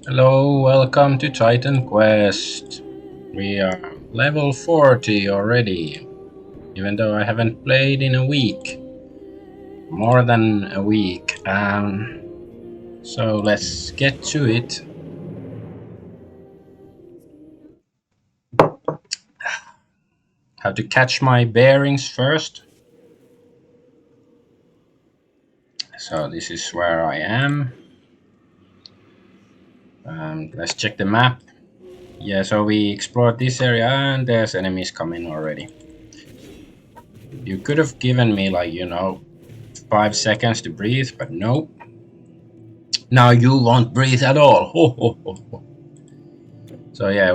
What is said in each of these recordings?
Hello, welcome to Titan Quest. We are level 40 already, even though I haven't played in a week. More than a week. So let's get to it. Have to catch my bearings first. So this is where I am. Let's check the map. Yeah, so we explored this area and there's enemies coming already. You could have given me 5 seconds to breathe, but no. Now you won't breathe at all. Ho, ho, ho, ho. So yeah,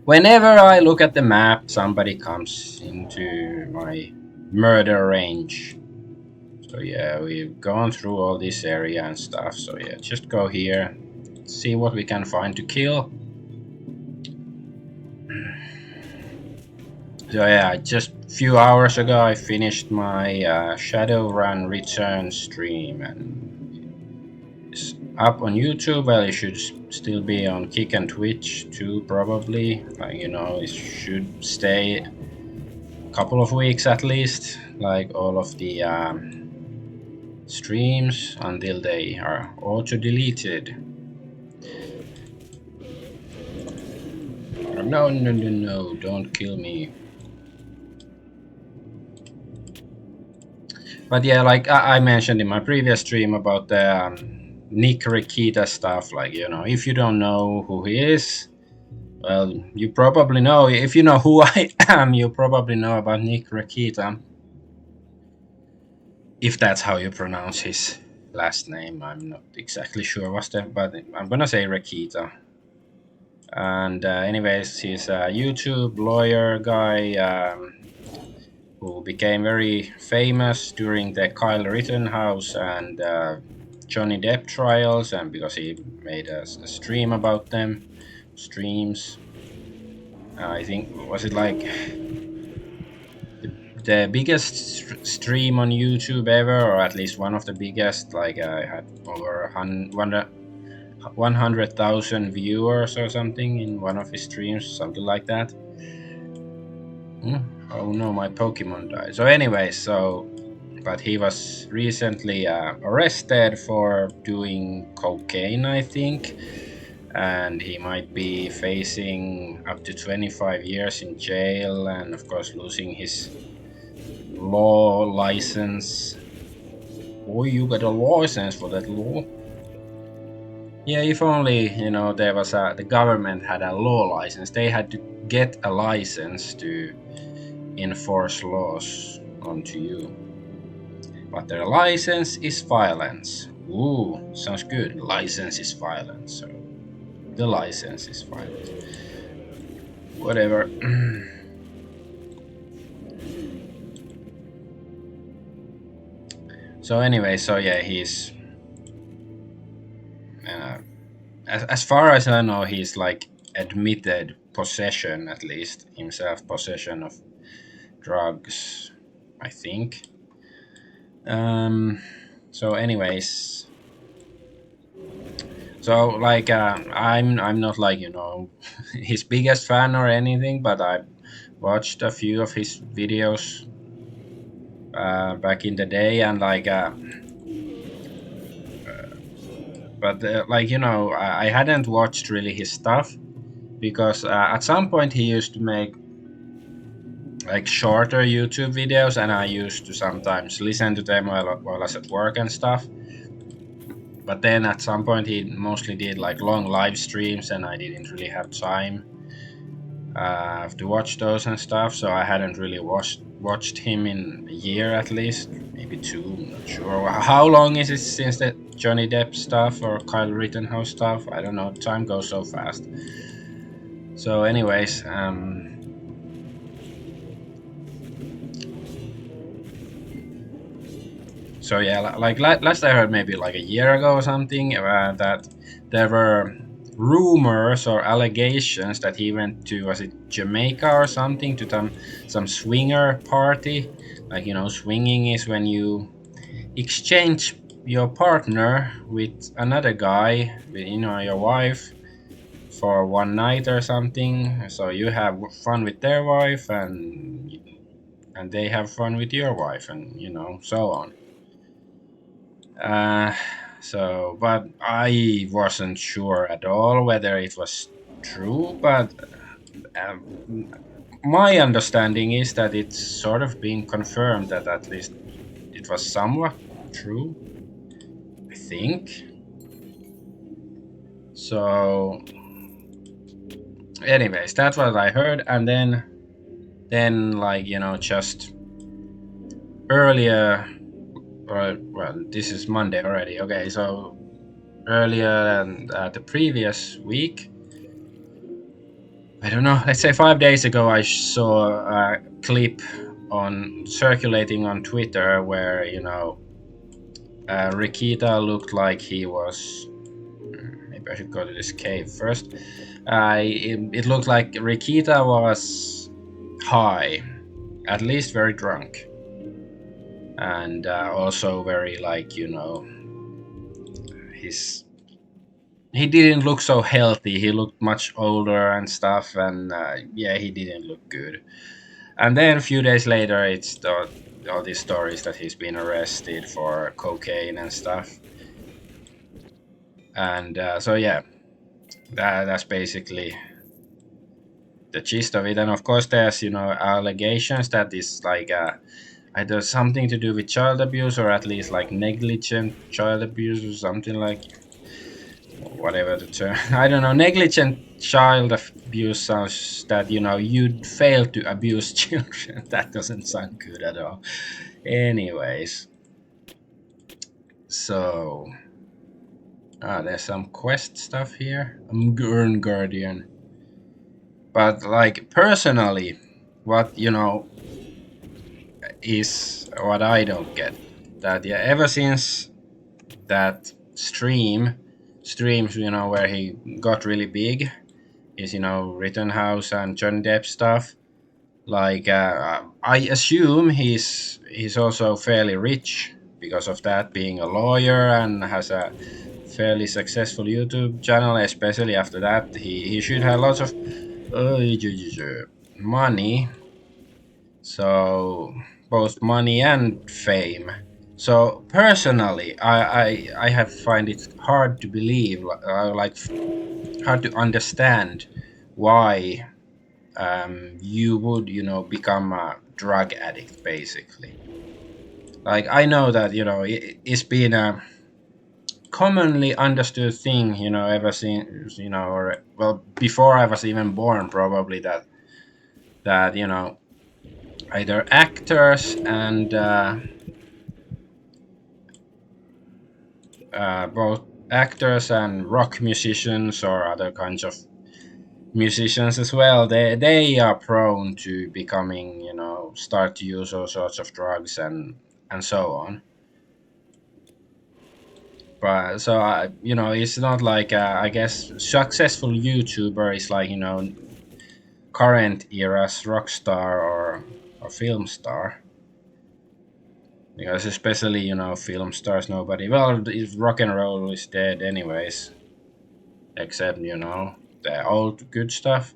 whenever I look at the map, somebody comes into my murder range. So yeah, we've gone through all this area and stuff. So yeah, just go here, see what we can find to kill. So yeah, just a few hours ago I finished my Shadowrun Return stream, and it's up on YouTube. Well, it should still be on Kick and Twitch too, probably. It should stay a couple of weeks at least, like all of the streams until they are auto deleted. No, no, no, no! Don't kill me. But yeah, like I mentioned in my previous stream about the Nick Rekieta stuff, if you don't know who he is, well, you probably know. If you know who I am, you probably know about Nick Rekieta. If that's how you pronounce his last name, I'm not exactly sure what's that, but I'm gonna say Rekieta. And anyways, he's a YouTube lawyer guy who became very famous during the Kyle Rittenhouse and Johnny Depp trials, and because he made a stream about them, streams. I think was it like the biggest stream on YouTube ever, or at least one of the biggest. Like I had over 100,000 viewers or something in one of his streams, something like that. Oh no, my Pokemon died. So anyway, but he was recently arrested for doing cocaine, I think, and he might be facing up to 25 years in jail, and of course losing his law license. Oh, you got a license for that law? Yeah, if only there was the government had a law license. They had to get a license to enforce laws onto you. But their license is violence. Ooh, sounds good. License is violence. So the license is violence. Whatever. So anyway, so yeah, he's as far as I know, he's like admitted possession, at least himself, possession of drugs, I think. So anyways, so like I'm not like his biggest fan or anything, but I watched a few of his videos back in the day, and but I hadn't watched really his stuff because at some point he used to make like shorter YouTube videos, and I used to sometimes listen to them while I was at work and stuff. But then at some point he mostly did like long live streams, and I didn't really have time to watch those and stuff. So I hadn't really watched him in a year at least, maybe two. I'm not sure how long is it since that Johnny Depp stuff or Kyle Rittenhouse stuff. I don't know. Time goes so fast. So, anyways, so yeah, like last I heard, maybe like a year ago or something, that there were rumors or allegations that he went to, was it Jamaica or something, to some swinger party. Like swinging is when you exchange your partner with another guy, with, your wife, for one night or something. So you have fun with their wife, and they have fun with your wife, and so on. Uh, but I wasn't sure at all whether it was true. But um, my understanding is that it's sort of been confirmed that at least it was somewhat true, I think. So, anyways, that's what I heard, and then like just earlier, or well, this is Monday already. Okay, so earlier than the previous week, I don't know, let's say 5 days ago, I saw a clip on circulating on Twitter where Rekieta looked like he was. Maybe I should go to this cave first. It looked like Rekieta was high, at least very drunk, and also very like his he didn't look so healthy. He looked much older and stuff, and yeah, he didn't look good. And then a few days later, it's all these stories that he's been arrested for cocaine and stuff. And so yeah, that's basically the gist of it. And of course, there's allegations that is like either something to do with child abuse, or at least like negligent child abuse, or something like whatever the term. I don't know. Negligent child abuse sounds that you'd fail to abuse children. That doesn't sound good at all. Anyways, so there's some quest stuff here. I'm Gurn Guardian, but like personally, what is what I don't get. That yeah, ever since that streams, where he got really big, is Rittenhouse and Johnny Depp stuff. Like I assume he's also fairly rich because of that, being a lawyer, and has a fairly successful YouTube channel. Especially after that, he should have lots of money. So both money and fame. So personally, I have find it hard to believe, like hard to understand why you would become a drug addict, basically. Like I know that it's been a commonly understood thing, ever since or well, before I was even born, probably, that either actors and both actors and rock musicians, or other kinds of musicians as well, they are prone to becoming start to use all sorts of drugs and so on. But so it's not like I guess successful YouTuber is like current era's rock star or film star, because especially film stars, nobody, well, rock and roll is dead anyways, except the old good stuff.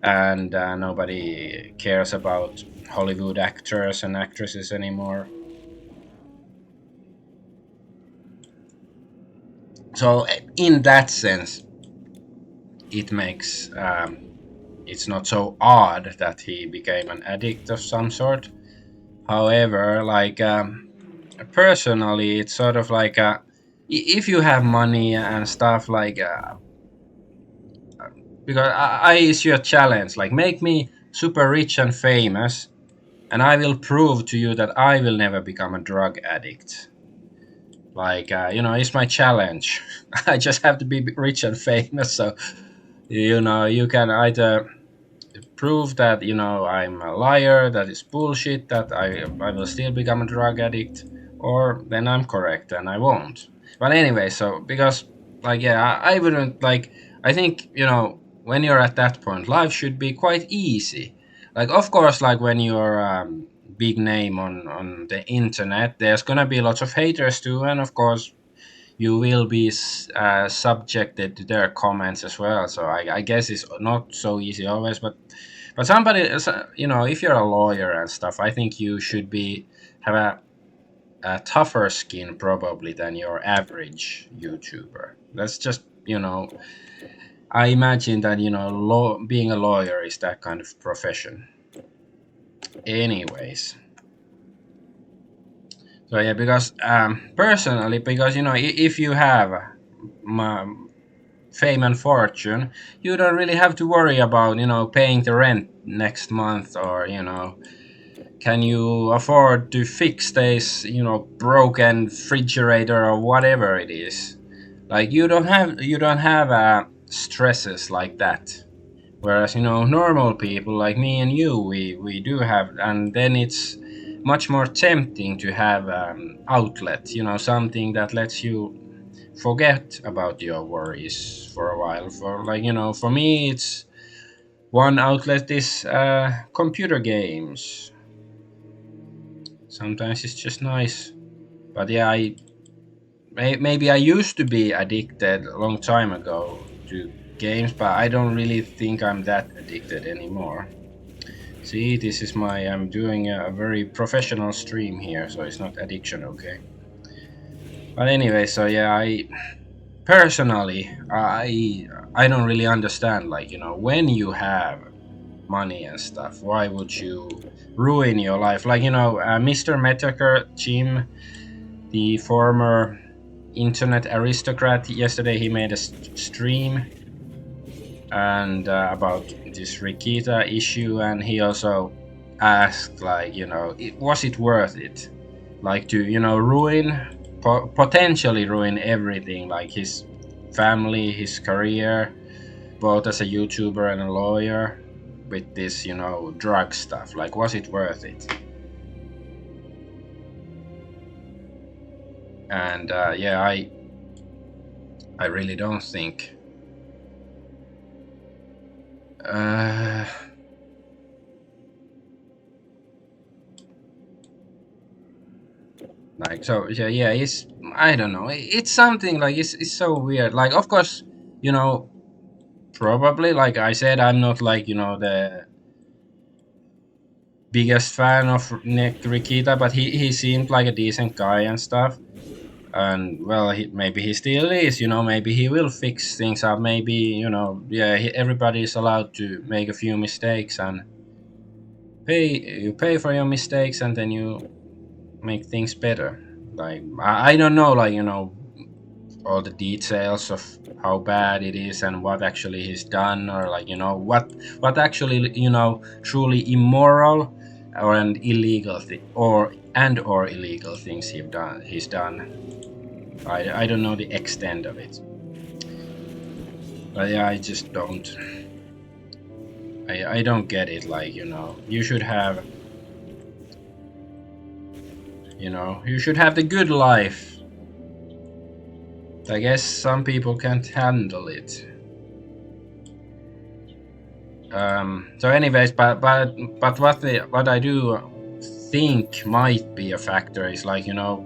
And nobody cares about Hollywood actors and actresses anymore. So in that sense, it makes it's not so odd that he became an addict of some sort. However, like personally, it's sort of like if you have money and stuff, like because I issue a challenge, like make me super rich and famous, and I will prove to you that I will never become a drug addict. Like it's my challenge. I just have to be rich and famous, so you can either prove that I'm a liar, that is bullshit, that I will still become a drug addict, or then I'm correct and I won't. But anyway, so because like yeah, I wouldn't like. I think when you're at that point, life should be quite easy. Like of course, like when you're big name on the internet, there's gonna be lots of haters too, and of course you will be subjected to their comments as well. So I guess it's not so easy always, but somebody, if you're a lawyer and stuff, I think you should be have a tougher skin probably than your average YouTuber. That's just, I imagine that, being a lawyer is that kind of profession. Anyways, so yeah, because personally, because if you have fame and fortune, you don't really have to worry about paying the rent next month, or can you afford to fix this broken refrigerator or whatever it is. Like you don't have stresses like that. Whereas normal people like me and you, we do have, and then it's much more tempting to have outlet, something that lets you forget about your worries for a while. For like for me, it's one outlet is computer games. Sometimes it's just nice. But yeah, maybe I used to be addicted a long time ago to games, but I don't really think I'm that addicted anymore. See, this is I'm doing a very professional stream here, so it's not addiction, okay? But anyway, so yeah, I personally, I don't really understand, like, when you have money and stuff, why would you ruin your life? Like, Mr. Metokur, Jim, the former internet aristocrat, yesterday he made a stream and about this Rekieta issue, and he also asked, like, was it worth it, like, to potentially ruin everything, like his family, his career, both as a YouTuber and a lawyer, with this drug stuff. Like, was it worth it? And yeah, I really don't think like, so yeah, it's, I don't know, it's something like, it's so weird. Like, of course, probably, like I said, I'm not like the biggest fan of Nick Rekieta, but he seemed like a decent guy and stuff. And well, maybe he still is, maybe he will fix things up, maybe, yeah, everybody is allowed to make a few mistakes, and you pay for your mistakes, and then you make things better. Like, I don't know, like, all the details of how bad it is and what actually he's done, or like, what actually, truly immoral or an illegal thing, or illegal things he's done. I don't know the extent of it, but yeah, I just don't. I don't get it. Like, you should have, you should have the good life. I guess some people can't handle it. So anyways, but what I do think might be a factor is, like, a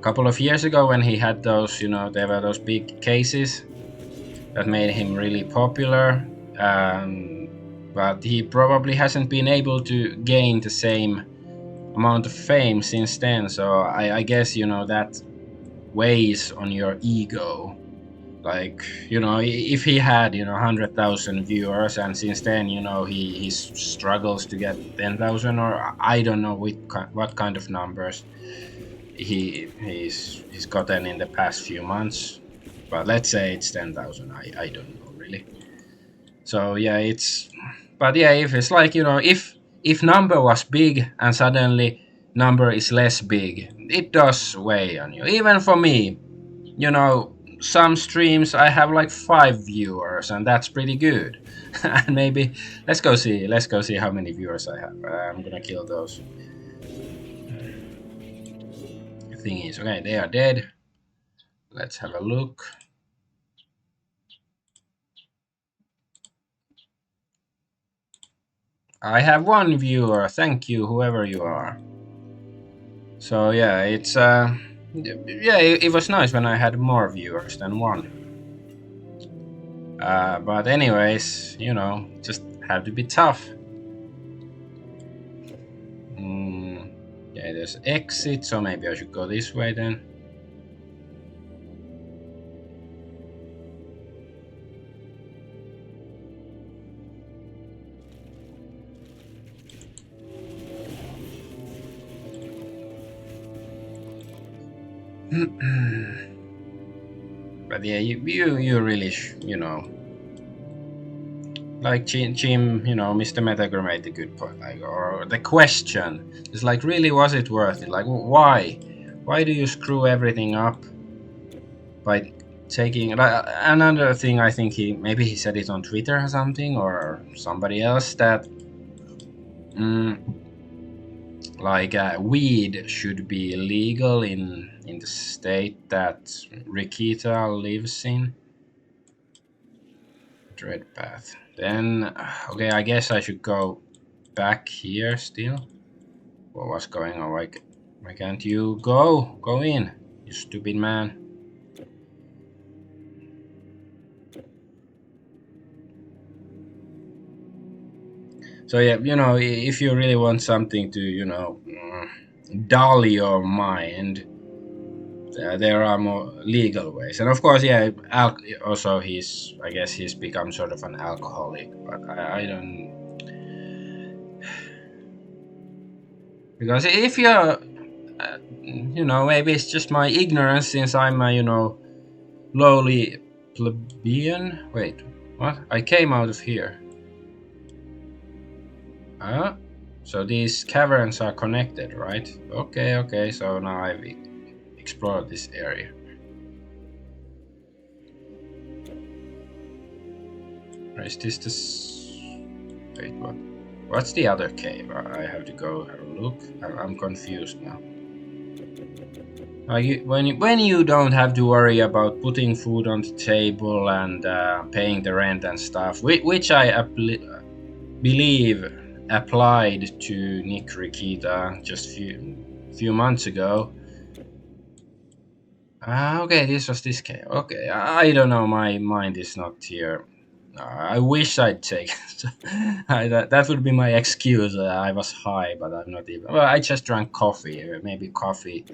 couple of years ago when he had those, there were those big cases that made him really popular. But he probably hasn't been able to gain the same amount of fame since then. So I guess that weighs on your ego. Like, if he had 100,000 viewers, and since then he struggles to get 10,000, or I don't know what kind of numbers he's gotten in the past few months, but let's say it's 10,000. I don't know really. So yeah, but yeah, if it's like, if number was big and suddenly number is less big, it does weigh on you. Even for me, some streams I have like 5 viewers, and that's pretty good. And maybe let's go see how many viewers I have. I'm gonna kill those thingies. Okay, they are dead. Let's have a look. I have one viewer. Thank you, whoever you are. So yeah, it's yeah, it was nice when I had more viewers than one. But anyways, you know, just have to be tough. Mm, yeah, there's exit, so maybe I should go this way then. But yeah, you really, you know, like Jim, you know, Mr. Metokur made a good point. Like, or the question is like, really, was it worth it? Like, why? Why do you screw everything up by taking another thing? I think maybe he said it on Twitter or something, or somebody else that mm, like weed should be illegal in the state that Rekieta lives in. Dread path. Then okay, I guess I should go back here still. What was going on? Why can't you go? Go in, you stupid man. So yeah, you know, if you really want something to, you know, dull your mind, there are more legal ways. And of course, yeah, also I guess he's become sort of an alcoholic. But I don't, because if you're, you know, maybe it's just my ignorance since I'm a, you know, lowly plebeian. Wait, what? I came out of here. Huh? So these caverns are connected, right? Okay, okay. So now I've explored this area. Is this Wait, what? What's the other cave? I have to go have a look. I'm confused now. When you don't have to worry about putting food on the table and paying the rent and stuff, which I believe applied to Nick Rekieta just few months ago. Okay, this was this cave. Okay, I don't know. My mind is not here. I wish I'd take. That would be my excuse. I was high, but I'm not even. Well, I just drank coffee. Maybe coffee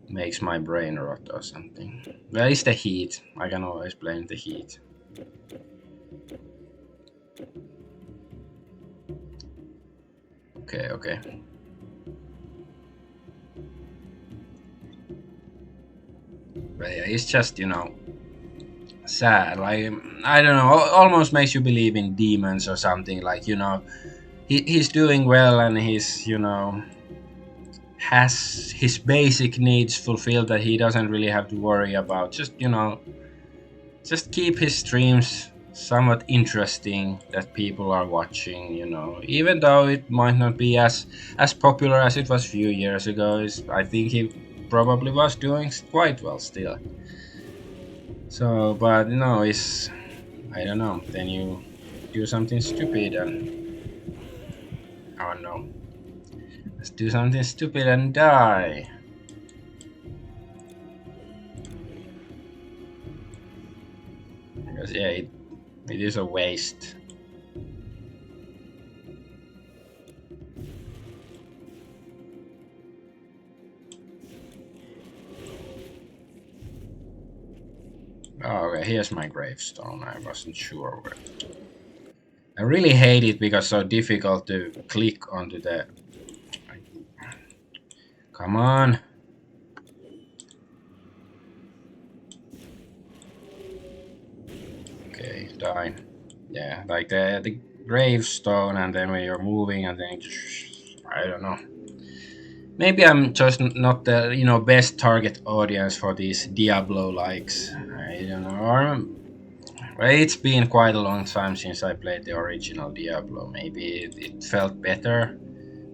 makes my brain rot or something. Well, it's the heat. I can always blame the heat. Okay, okay. But yeah, it's just, you know, sad. Like, I don't know. Almost makes you believe in demons or something. Like, you know, he's doing well and he's, you know, has his basic needs fulfilled that he doesn't really have to worry about. Just, you know, just keep his streams somewhat interesting that people are watching, you know, even though it might not be as popular as it was a few years ago. I think he probably was doing quite well still. So, but you know, it's, I don't know, then you do something stupid and, oh no, let's do something stupid and die. Because yeah, it is a waste. Oh, okay, here's my gravestone. I wasn't sure where. I really hate it because it's so difficult to click onto the. Come on. Okay, die. Yeah, like the gravestone, and then when you're moving, and then I don't know. Maybe I'm just not the, you know, best target audience for these Diablo likes. I don't know. Or well, it's been quite a long time since I played the original Diablo. Maybe it felt better.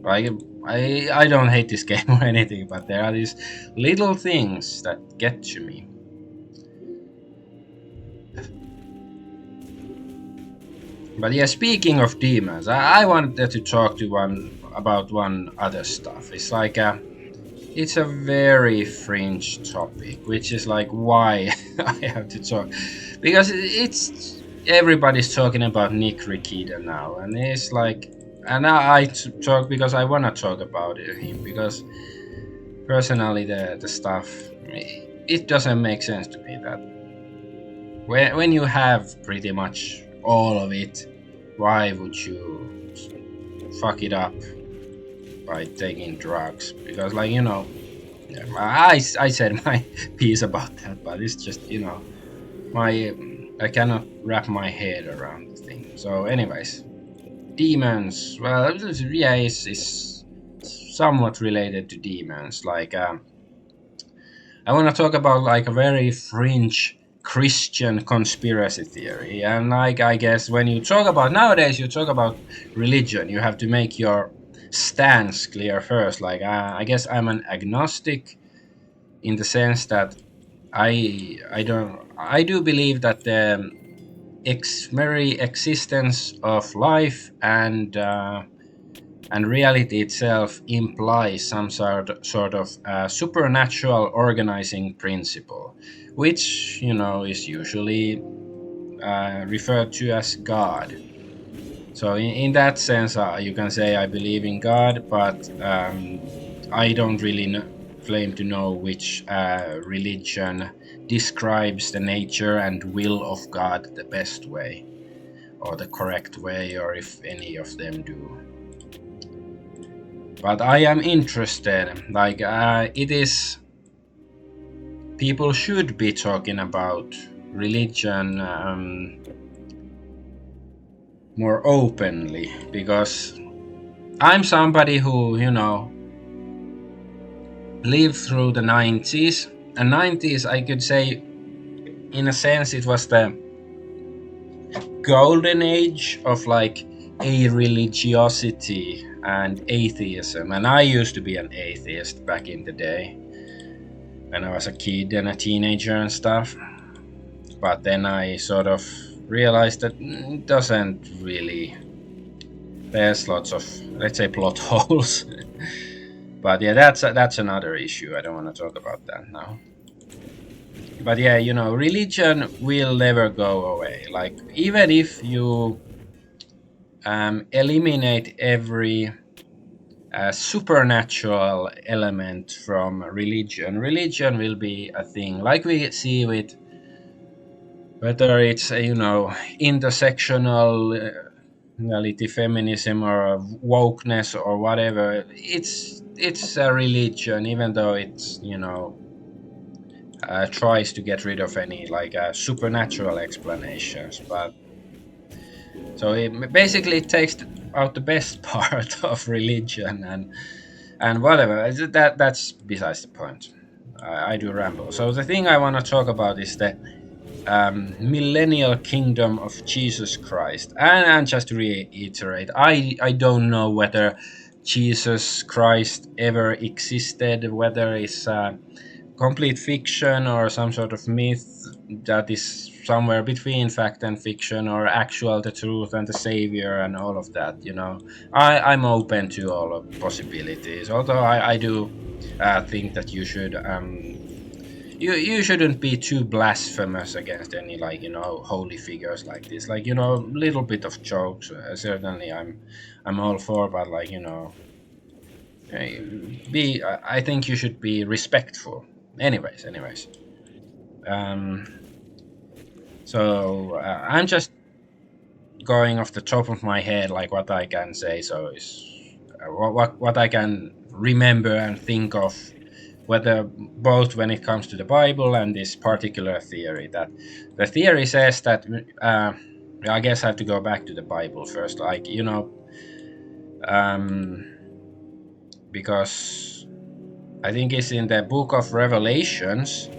Like I don't hate this game or anything, but there are these little things that get to me. But yeah, speaking of demons, I wanted to talk to about one other stuff. It's like it's a very fringe topic, which is like why I have to talk, because it's everybody's talking about Nick Rekieta now, and it's like, and I talk because I want to talk about him, because personally the stuff, it doesn't make sense to me that when you have pretty much all of it, why would you fuck it up by taking drugs? Because like yeah, I said my piece about that, but it's just my I cannot wrap my head around the thing. So, anyways, demons. Well, yeah, it's somewhat related to demons. Like, I want to talk about like a very fringe Christian conspiracy theory, and like I guess when you talk about nowadays, you talk about religion, you have to make your stance clear first. Like, I guess I'm an agnostic in the sense that I do believe that the very existence of life and reality itself implies some sort of supernatural organizing principle, which is usually referred to as God. So in that sense, you can say I believe in God, but I don't really claim to know which religion describes the nature and will of God the best way, or the correct way, or if any of them do. But I am interested, like it is, people should be talking about religion more openly, because I'm somebody who, lived through the 90s. And 90s, I could say, in a sense, it was the golden age of like a religiosity and atheism. And I used to be an atheist back in the day when I was a kid and a teenager and stuff. But then I sort of realized that it doesn't really. There's lots of, let's say, plot holes. But yeah, that's another issue. I don't want to talk about that now. But yeah, religion will never go away. Like, even if you eliminate every supernatural element from religion will be a thing. Like we see with whether it's intersectional feminism or wokeness or whatever. It's a religion, even though it's tries to get rid of any like supernatural explanations. But so it takes out the best part of religion and whatever. That's besides the point. I do ramble. So the thing I want to talk about is the millennial kingdom of Jesus Christ. And just to reiterate, I don't know whether Jesus Christ ever existed, whether it's complete fiction or some sort of myth that is somewhere between fact and fiction, or actual the truth and the savior and all of that. I'm open to all of possibilities, although I do think that you should you shouldn't be too blasphemous against any like holy figures like this. Like little bit of jokes, certainly I'm all for, but like be I think you should be respectful. Anyways, um so I'm just going off the top of my head like what I can say. So is what I can remember and think of, whether both when it comes to the Bible and this particular theory. That the theory says that I guess I have to go back to the Bible first, like um, because I think it's in the book of Revelations.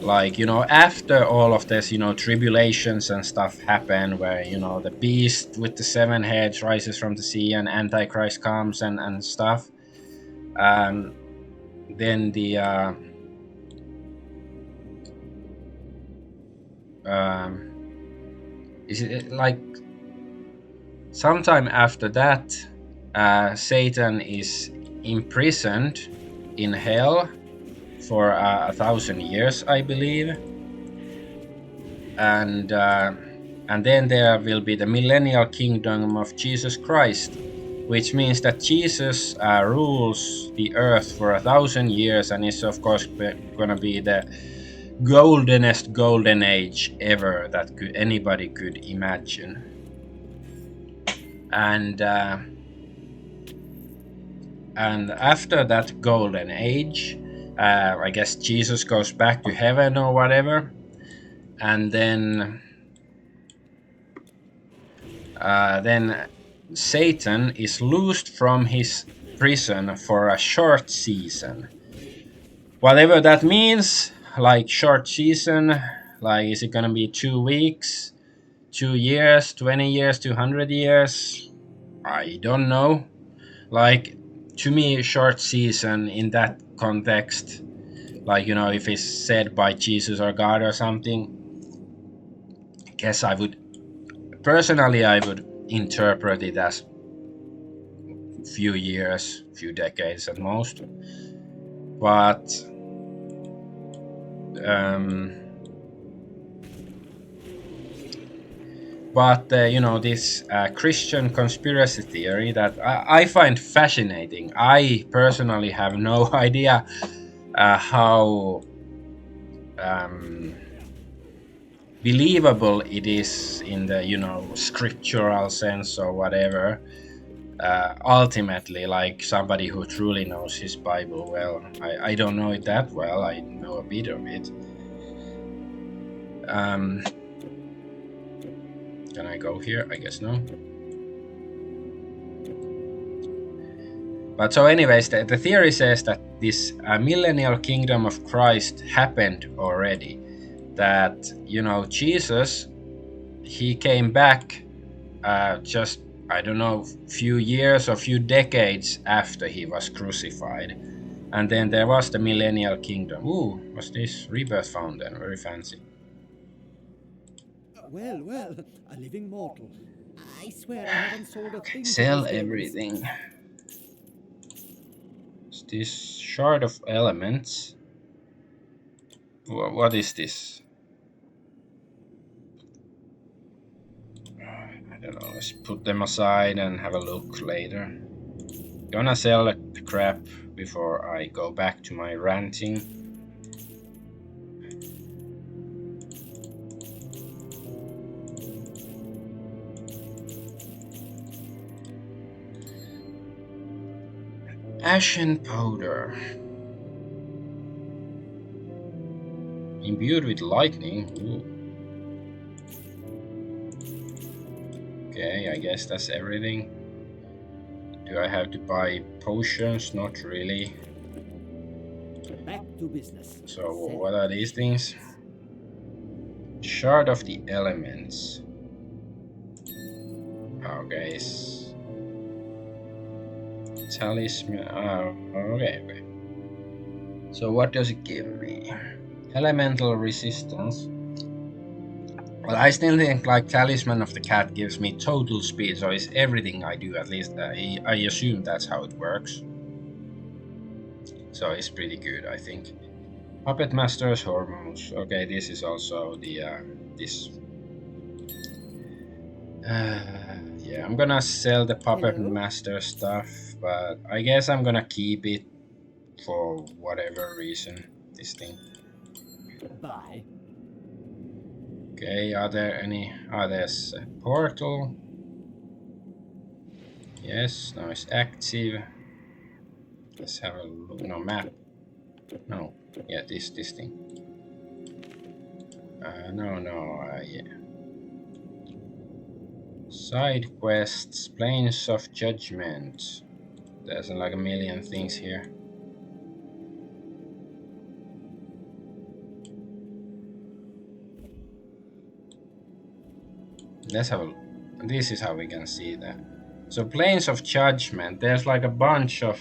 Like after all of this tribulations and stuff happen, where the beast with the seven heads rises from the sea and Antichrist comes and stuff, then the is it like sometime after that, Satan is imprisoned in hell for 1,000 years, I believe, and then there will be the millennial kingdom of Jesus Christ, which means that Jesus rules the earth for 1,000 years, and is of course gonna be the goldenest golden age ever that anybody could imagine. And after that golden age, I guess Jesus goes back to heaven or whatever, and then Satan is loosed from his prison for a short season. Whatever that means, like short season, like is it gonna be 2 weeks, 2 years, 20 years, 200 years? I don't know. Like, to me, short season in that context, like, if it's said by Jesus or God or something, I guess I would interpret it as few years, few decades at most. But this Christian conspiracy theory that I find fascinating. I personally have no idea how believable it is in the scriptural sense or whatever. Ultimately, like somebody who truly knows his Bible well, I don't know it that well. I know a bit of it. Can I go here? I guess no. But so anyways, the theory says that this millennial kingdom of Christ happened already. That, Jesus, he came back just, I don't know, few years or few decades after he was crucified. And then there was the millennial kingdom. Ooh, what's this? Rebirth fountain, very fancy. Well, a living mortal. I swear I haven't sold a thing to Sell these things. everything. Is this shard of elements? What is this? I don't know. Let's put them aside and have a look later. Gonna sell the crap before I go back to my ranting. Ashen powder. Imbued with lightning. Ooh. Okay, I guess that's everything. Do I have to buy potions? Not really. Back to business. So what are these things? Shard of the elements. Okay. Talisman. Okay. So what does it give me? Elemental resistance. Well, I still think like Talisman of the Cat gives me total speed, so it's everything I do, at least I assume that's how it works. So it's pretty good, I think. Puppet Master's Hormones. Okay, this is also the this. Yeah, I'm gonna sell the Puppet Master stuff, but I guess I'm gonna keep it for whatever reason. This thing. Bye. Okay, are there any? There's a portal. Yes, now it's active. Let's have a look. No map. No, yeah, this thing. Yeah. Side quests, Plains of Judgment. There's like a million things here. Let's have a look. This is how we can see that. So Plains of Judgment, there's like a bunch of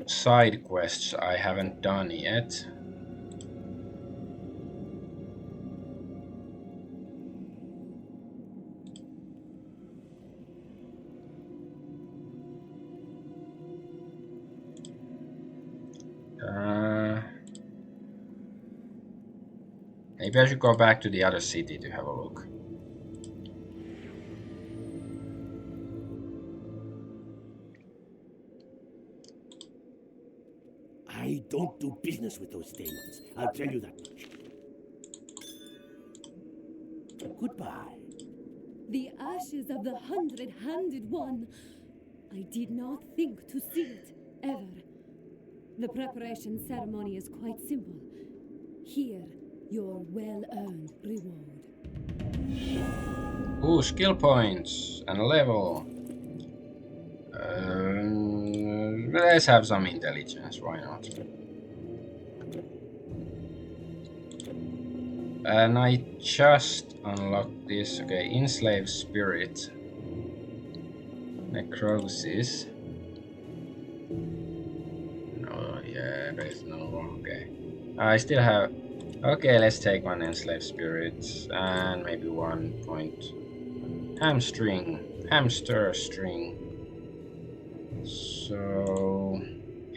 side quests I haven't done yet. Maybe I should go back to the other city to have a look. I don't do business with those demons. I'll tell you that much. Goodbye. The ashes of the 100-handed one. I did not think to see it, ever. The preparation ceremony is quite simple. Here, your well-earned reward. Ooh, skill points and a level. Let's have some intelligence, why not? And I just unlocked this. Okay, enslaved spirit. Necrosis. No, yeah, there's no. Okay. I still have. Okay, let's take one enslaved spirit and maybe 1 point. Hamster string. So,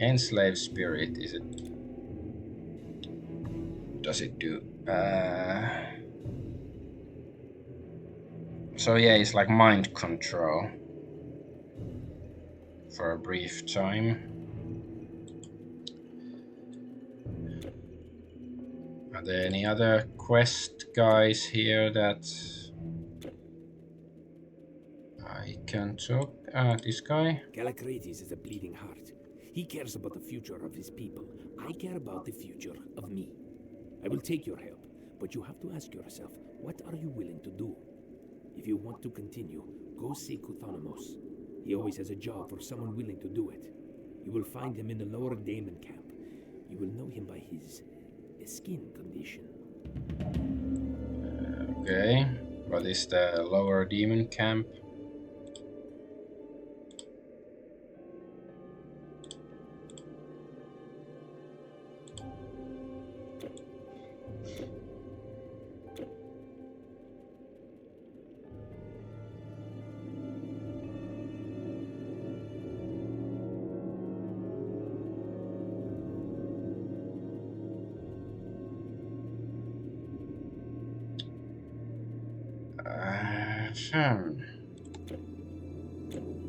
enslaved spirit, is it? Does it do? So yeah, it's like mind control for a brief time. Are there any other quest guys here that I can talk? This guy? Callicrates is a bleeding heart. He cares about the future of his people. I care about the future of me. I will take your help, but you have to ask yourself, what are you willing to do? If you want to continue, go see Kuthanomos. He always has a job for someone willing to do it. You will find him in the lower Daemon camp. You will know him by his skin condition. Okay, what is the lower demon camp?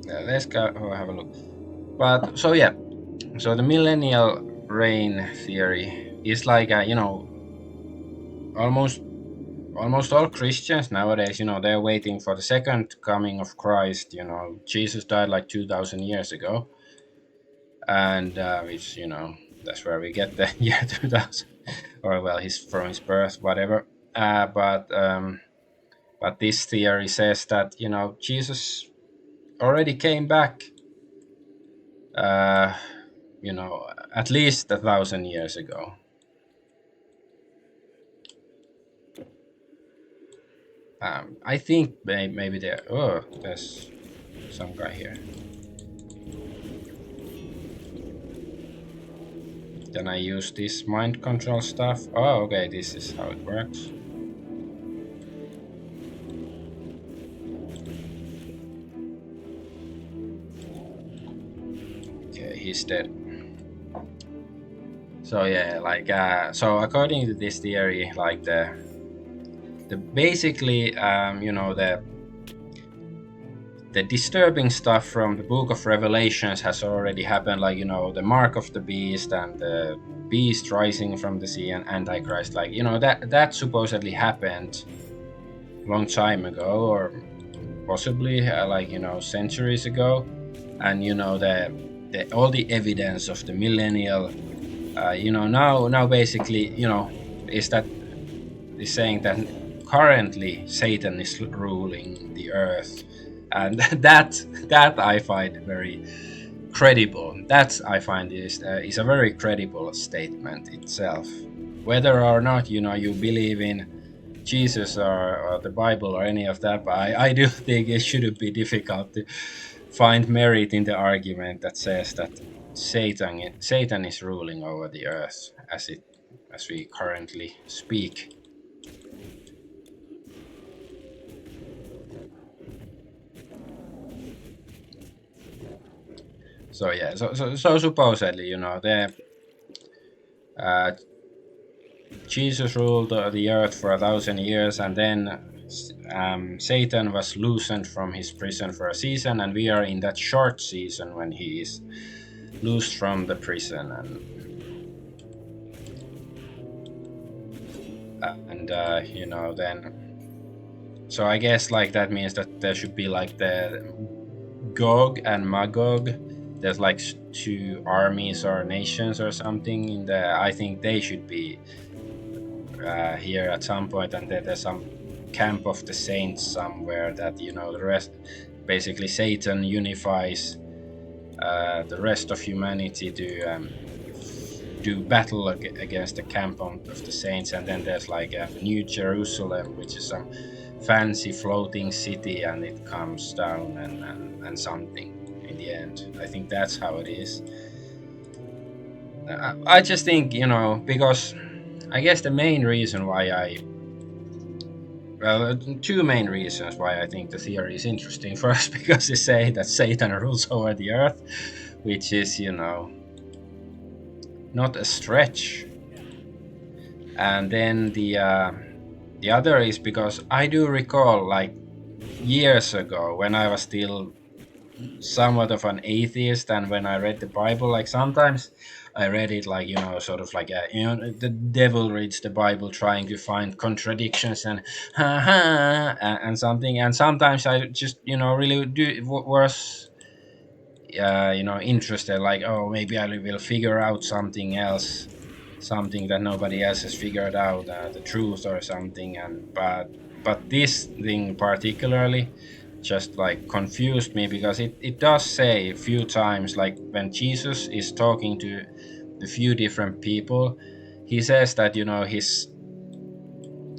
Let's go have a look. But so yeah, so the millennial reign theory is like almost all Christians nowadays, they're waiting for the second coming of Christ. Jesus died like 2,000 years ago, and which that's where we get the year 2000, or well, he's from his birth, whatever. But this theory says that Jesus already came back, uh, at least 1,000 years ago. I think maybe there. Oh, there's some guy here. Can I use this mind control stuff? Oh, okay, this is how it works. Okay, he's dead. So yeah, like so according to this theory, like the basically the disturbing stuff from the book of Revelations has already happened, like the mark of the beast and the beast rising from the sea and Antichrist, like that supposedly happened a long time ago, or possibly centuries ago. And the all the evidence of the millennial now basically is saying that currently Satan is ruling the earth, and that I find very credible. That I find is a very credible statement itself. Whether or not you believe in Jesus or the Bible or any of that, but I do think it shouldn't be difficult to find merit in the argument that says that Satan is ruling over the earth as we currently speak. So yeah, so supposedly the Jesus ruled the earth for 1,000 years, and then Satan was loosened from his prison for a season, and we are in that short season when he is loosed from the prison, and then. So I guess like that means that there should be like the Gog and Magog. There's like two armies or nations or something in the. I think they should be here at some point, and there's some camp of the saints somewhere that the rest. Basically, Satan unifies the rest of humanity to do battle against the camp of the saints, and then there's like a New Jerusalem, which is some fancy floating city, and it comes down and something in the end. I think that's how it is. I just think, because I guess the main reason why two main reasons why I think the theory is interesting. First, because they say that Satan rules over the earth, which is, not a stretch. And then the other is because I do recall, like, years ago when I was still somewhat of an atheist, and when I read the Bible, like sometimes I read it like sort of like the devil reads the Bible trying to find contradictions and and something, and sometimes I just really was interested, like, oh, maybe I will figure out something else, something that nobody else has figured out, the truth or something, and but this thing particularly just like confused me, because it does say a few times, like when Jesus is talking to a few different people, he says that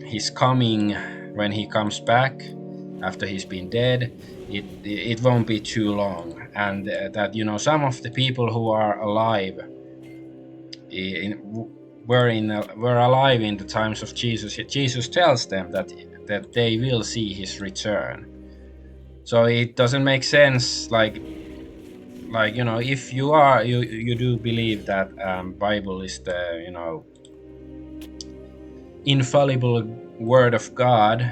his coming, when he comes back after he's been dead, it won't be too long, and that some of the people who are alive were alive in the times of Jesus. Jesus tells them that they will see his return. So it doesn't make sense, like if you do believe that Bible is the infallible word of God,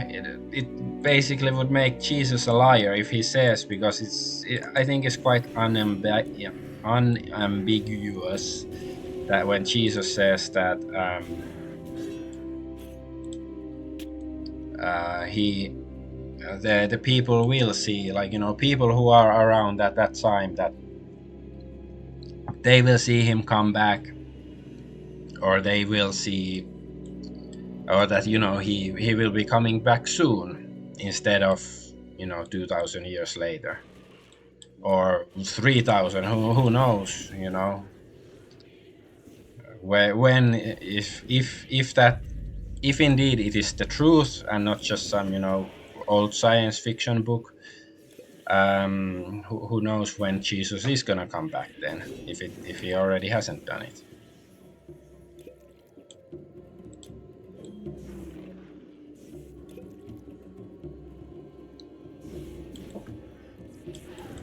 it basically would make Jesus a liar if he says, because I think it's quite unambiguous that when Jesus says that the people will see, like people who are around at that time, that they will see him come back, or they will see, or that he will be coming back soon instead of 2,000 years later, or 3,000, who knows, when, if indeed it is the truth and not just some old science fiction book. Who knows when Jesus is gonna come back then, if he already hasn't done it.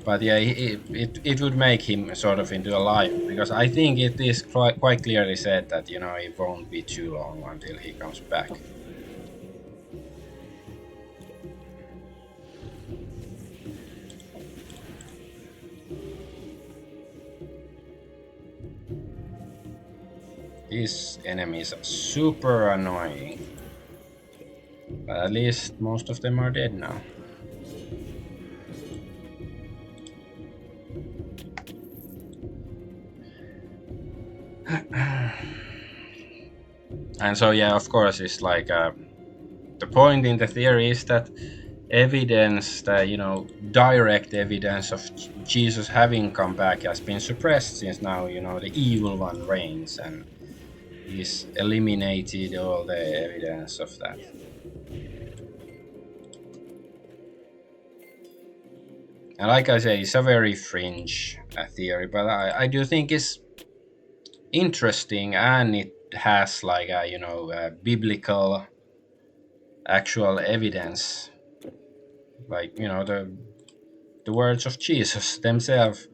But yeah, it would make him sort of into a liar, because I think it is quite clearly said that it won't be too long until he comes back. These enemies are super annoying, but at least most of them are dead now. And so yeah, of course, it's like the point in the theory is that evidence, that direct evidence of Jesus having come back has been suppressed, since now the evil one reigns and he's eliminated all the evidence of that. And like I say, it's a very fringe theory, but I do think it's interesting, and it has like a biblical actual evidence, like the words of Jesus themselves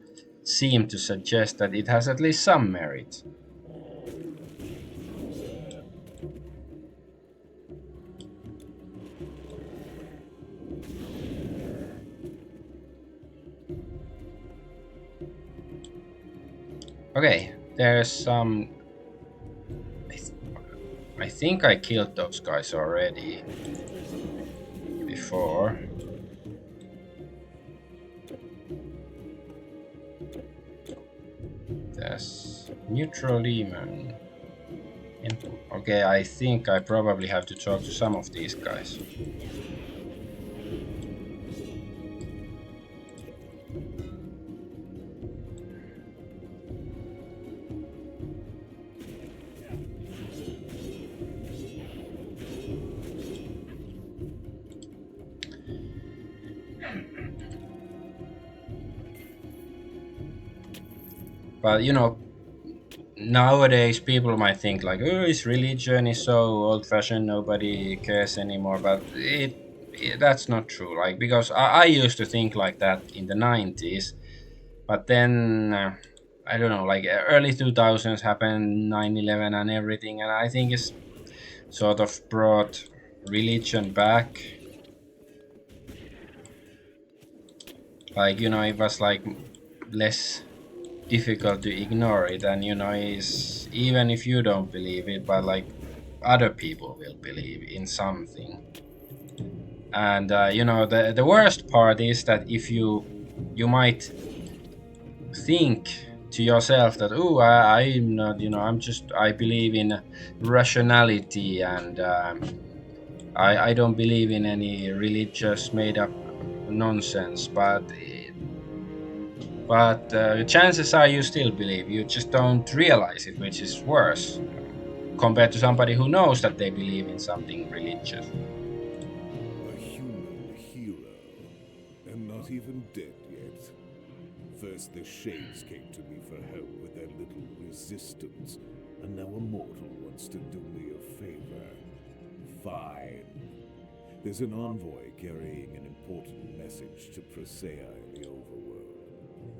seem to suggest that it has at least some merit. Okay, there's some. I think I killed those guys already before. There's neutral demon. Okay, I think I probably have to talk to some of these guys. But you know, nowadays people might think like, oh, his religion is so old-fashioned, nobody cares anymore. But that's not true. Like, because I used to think like that in the 90s, but then I don't know, like early 2000s happened, 9/11 and everything, and I think it's sort of brought religion back. Like, you know, it was like less difficult to ignore it, and you know, is even if you don't believe it, but like other people will believe in something. And you know, the worst part is that if you might think to yourself that, oh, I'm not, you know, I believe in rationality, and I don't believe in any religious made up nonsense, but chances are you still believe, you just don't realize it, which is worse compared to somebody who knows that they believe in something religious. A human hero, and not even dead yet. First the Shades came to me for help with their little resistance, and now a mortal wants to do me a favor. Fine. There's an envoy carrying an important message to Presea in the overworld.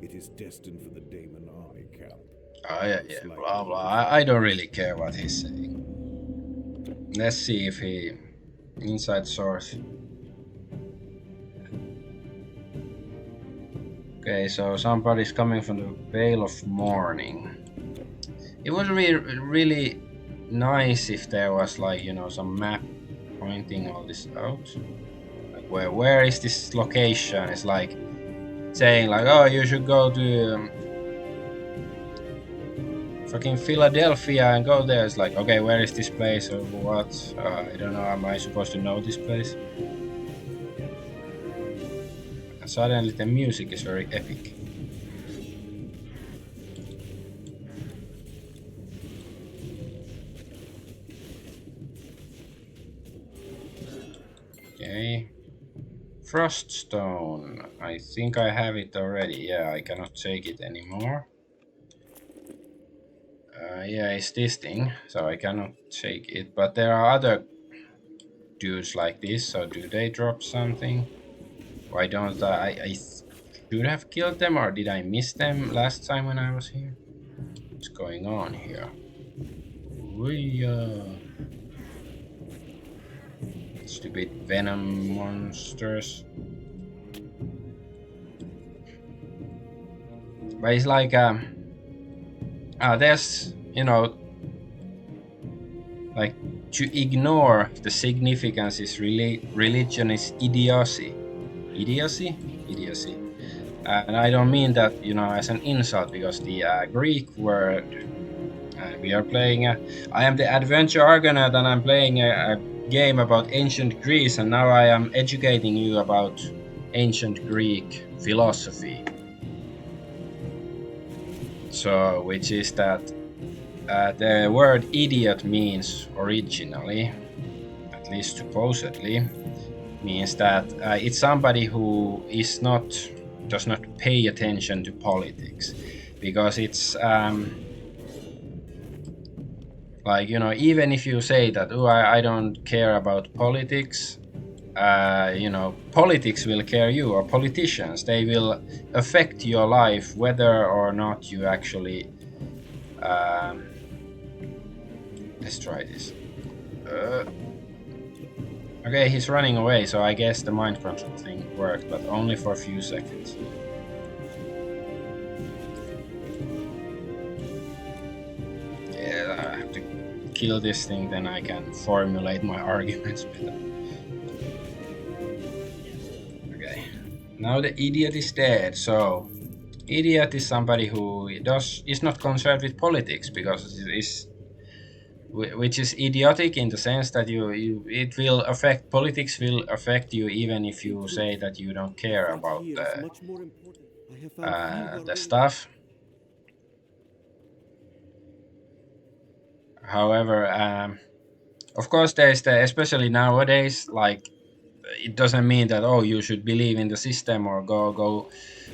It is destined for the Daemon army camp. Oh yeah, blah blah. I don't really care what he's saying. Let's see if he inside source. Okay, so somebody's coming from the Veil of Morning. It would be really nice if there was, like, you know, some map pointing all this out. Like where is this location? It's like saying like, oh, you should go to fucking Philadelphia and go there. It's like, okay, where is this place or what? I don't know. Am I supposed to know this place? And suddenly the music is very epic. Okay. Froststone. I think I have it already. Yeah, I cannot take it anymore. Yeah, it's this thing, so I cannot take it. But there are other dudes like this, so do they drop something? Why don't I should have killed them, or did I miss them last time when I was here? What's going on here? Stupid venom monsters. But it's like there's, you know, like, to ignore the significance is really religion is idiocy. Idiocy. And I don't mean that, you know, as an insult, because the Greek word, we are playing I am the adventure Argonaut, and I'm playing a game about ancient Greece, and now I am educating you about ancient Greek philosophy. So, which is that the word idiot means originally, at least supposedly, means that it's somebody who does not pay attention to politics, because it's like, you know, even if you say that, oh, I don't care about politics, you know, politics will care you, or politicians, they will affect your life whether or not you actually let's try this. Okay, he's running away, so I guess the mind control thing worked, but only for a few seconds. kill this thing, then I can formulate my arguments better. Okay. Now the idiot is dead. So idiot is somebody who is not concerned with politics, because it is, which is idiotic in the sense that politics will affect you even if you say that you don't care about Here is much more important. I have found few who are the ready. stuff. However, of course, there's especially nowadays, like, it doesn't mean that, oh, you should believe in the system or go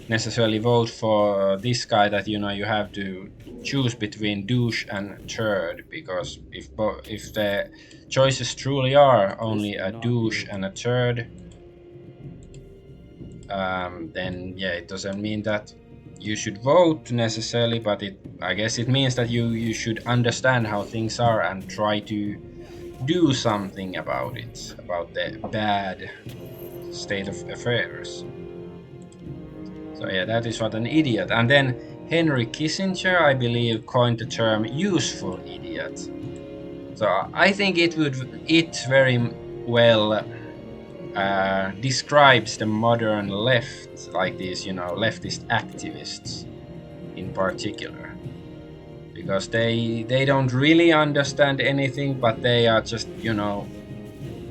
necessarily vote for this guy, that you have to choose between douche and turd, because if the choices truly are only a douche and a turd, then yeah, it doesn't mean that you should vote necessarily, but I guess it means that you should understand how things are and try to do something about it, about the bad state of affairs. So yeah, that is what an idiot. And then Henry Kissinger, I believe, coined the term useful idiot. So I think it very well describes the modern left, like these, leftist activists in particular, because they don't really understand anything, but they are just,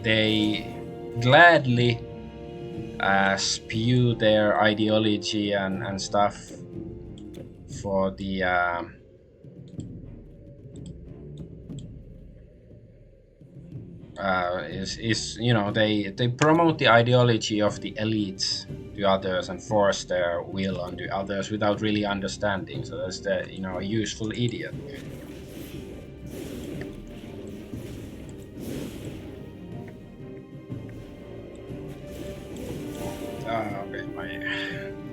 they gladly spew their ideology and stuff for the they promote the ideology of the elites to others and force their will onto others without really understanding. So that's the a useful idiot. Okay, my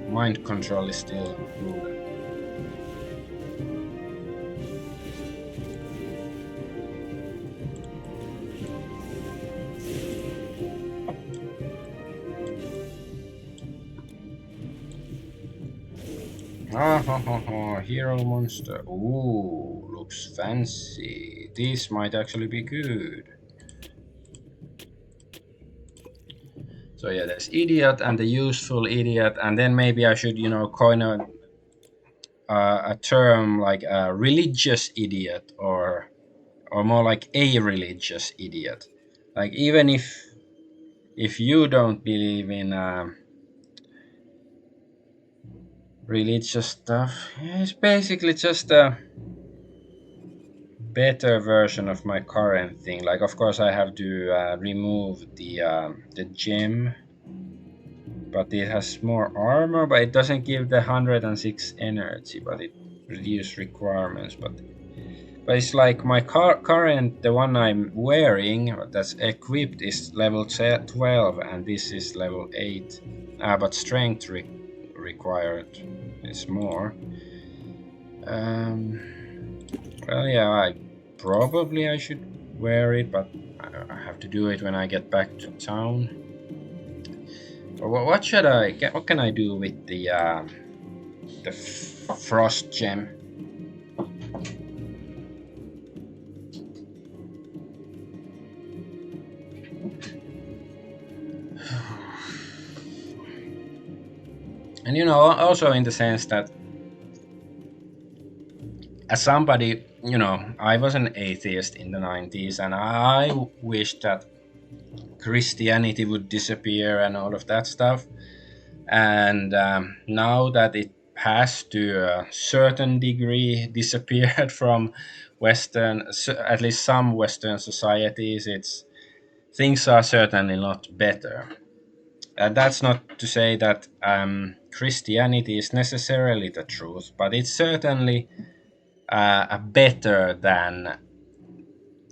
mind control is still moving. Hero monster. Ooh, looks fancy. This might actually be good. So yeah, there's idiot and the useful idiot, and then maybe I should, coin a term like a religious idiot, or more like a religious idiot. Like, even if you don't believe in religious stuff, it's basically just a better version of my current thing. Like, of course, I have to remove the gem, but it has more armor, but it doesn't give the 106 energy, but it reduces requirements. But it's like my current, the one I'm wearing that's equipped, is level 12, and this is level 8. But strength required is more. Well, yeah, I should wear it, but I have to do it when I get back to town. What should I get? What can I do with the frost gem? And also in the sense that, as somebody, I was an atheist in the 90s, and I wished that Christianity would disappear and all of that stuff. And now that it has, to a certain degree, disappeared from Western, at least some Western societies, things are certainly not better. That's not to say that Christianity is necessarily the truth, but it's certainly better than,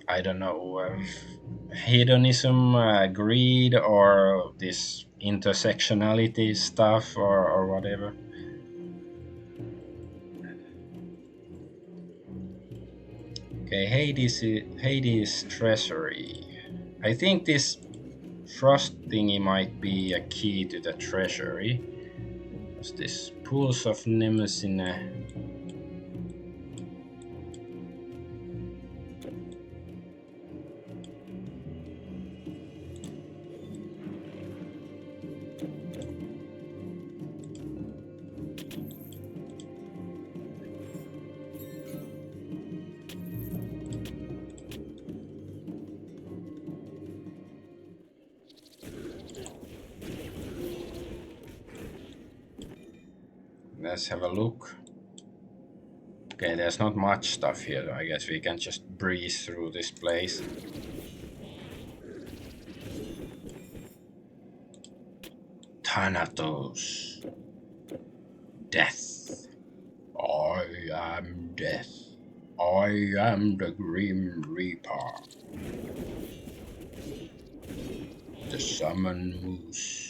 I don't know, hedonism, greed, or this intersectionality stuff, or whatever. Okay, Hades treasury. I think this frost thingy might be a key to the treasury. What's this? Pools of Nemesis. Let's have a look. Okay, there's not much stuff here. I guess we can just breeze through this place. Thanatos. Death. I am death. I am the Grim Reaper. The Summon Moose.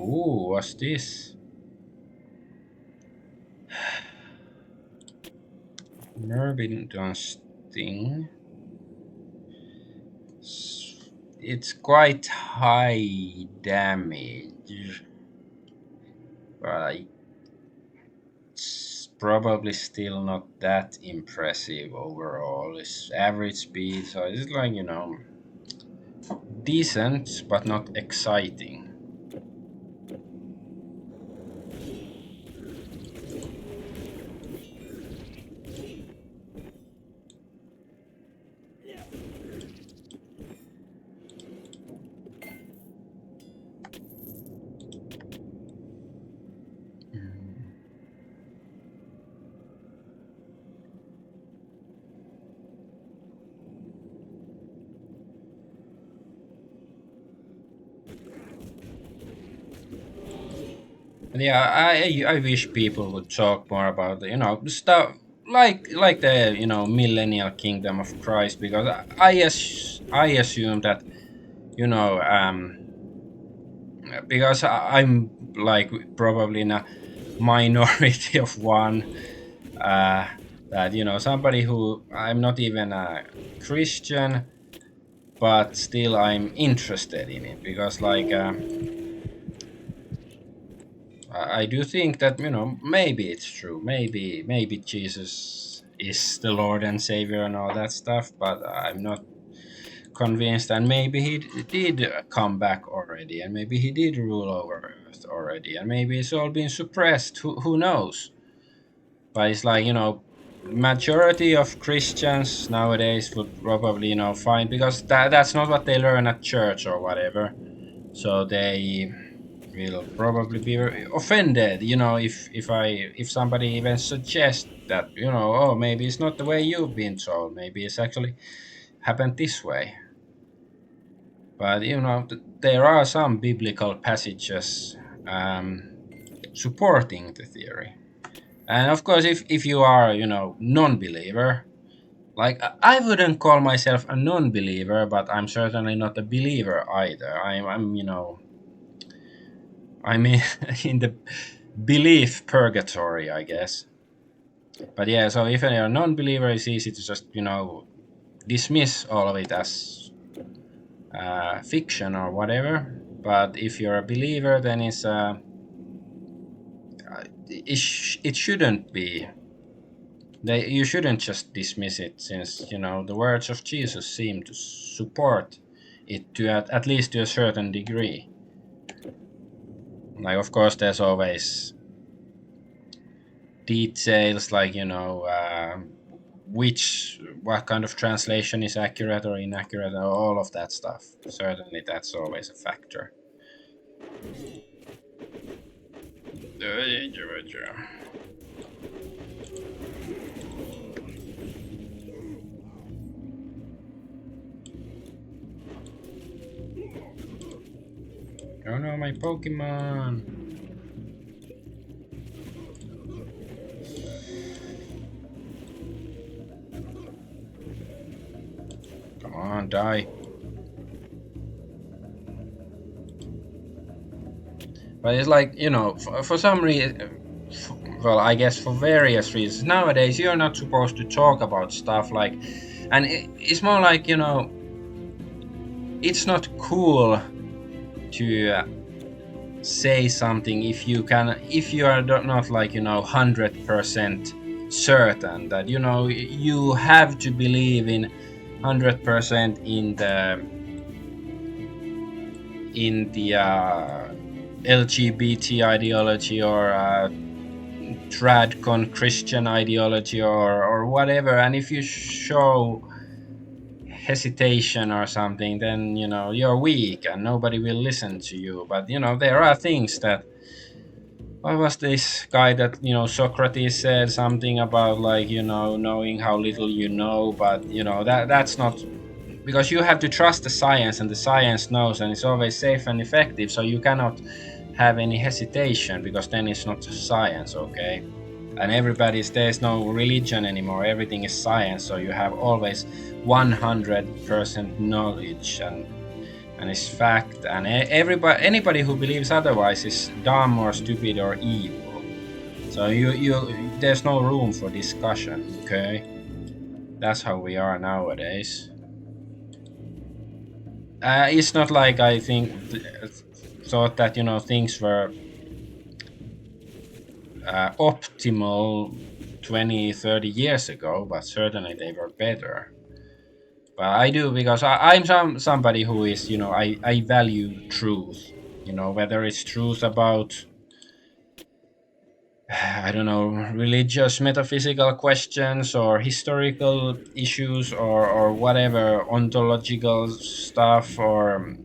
Ooh, what's this? Myrmidon Sting. It's quite high damage, but it's probably still not that impressive overall. It's average speed, so it's like, you know, decent but not exciting. Yeah, I wish people would talk more about the, you know, stuff like the, you know, Millennial Kingdom of Christ, because I assume that, you know, because I'm like probably in a minority of one, that, you know, somebody who, I'm not even a Christian, but still I'm interested in it, because like I do think that, you know, maybe it's true. Maybe Jesus is the Lord and Savior and all that stuff, but I'm not convinced. And maybe he did come back already, and maybe he did rule over Earth already, and maybe it's all been suppressed. Who knows? But it's like, you know, majority of Christians nowadays would probably, you know, find, because that's not what they learn at church or whatever. So they will probably be offended, you know, if somebody even suggests that, you know, oh, maybe it's not the way you've been told, maybe it's actually happened this way. But, you know, there are some biblical passages supporting the theory. And of course, if you are, you know, non-believer, like, I wouldn't call myself a non-believer, but I'm certainly not a believer either. I'm you know, I'm in the belief purgatory, I guess. But yeah, so if you're a non-believer, it's easy to just, you know, dismiss all of it as fiction or whatever. But if you're a believer, then it shouldn't be. You shouldn't just dismiss it, since, you know, the words of Jesus seem to support it to at least to a certain degree. Like, of course, there's always details, like, you know, what kind of translation is accurate or inaccurate, or all of that stuff. Certainly, that's always a factor. Oh no, my Pokemon! Come on, die. But it's like, you know, for some reason, well, I guess for various reasons, nowadays you're not supposed to talk about stuff like, and it's more like, you know, it's not cool to say something if you are not, like, you know, 100% certain that, you know, you have to believe in 100% in the LGBT ideology, or tradcon Christian ideology or whatever, and if you show hesitation or something, then you're weak and nobody will listen to you. But there are things that, what was this guy that Socrates said something about, like, knowing how little you know, but that's not, because you have to trust the science, and the science knows, and it's always safe and effective, so you cannot have any hesitation, because then it's not science. Okay, and there's no religion anymore, everything is science, so you have always 100% knowledge, and it's fact, and anybody who believes otherwise is dumb or stupid or evil. So there's no room for discussion. Okay, that's how we are nowadays. It's not like I thought that things were optimal 20-30 years ago, but certainly they were better. But I do, because I'm somebody who is, I value truth. Whether it's truth about, I don't know, religious, metaphysical questions, or historical issues, or whatever, ontological stuff, or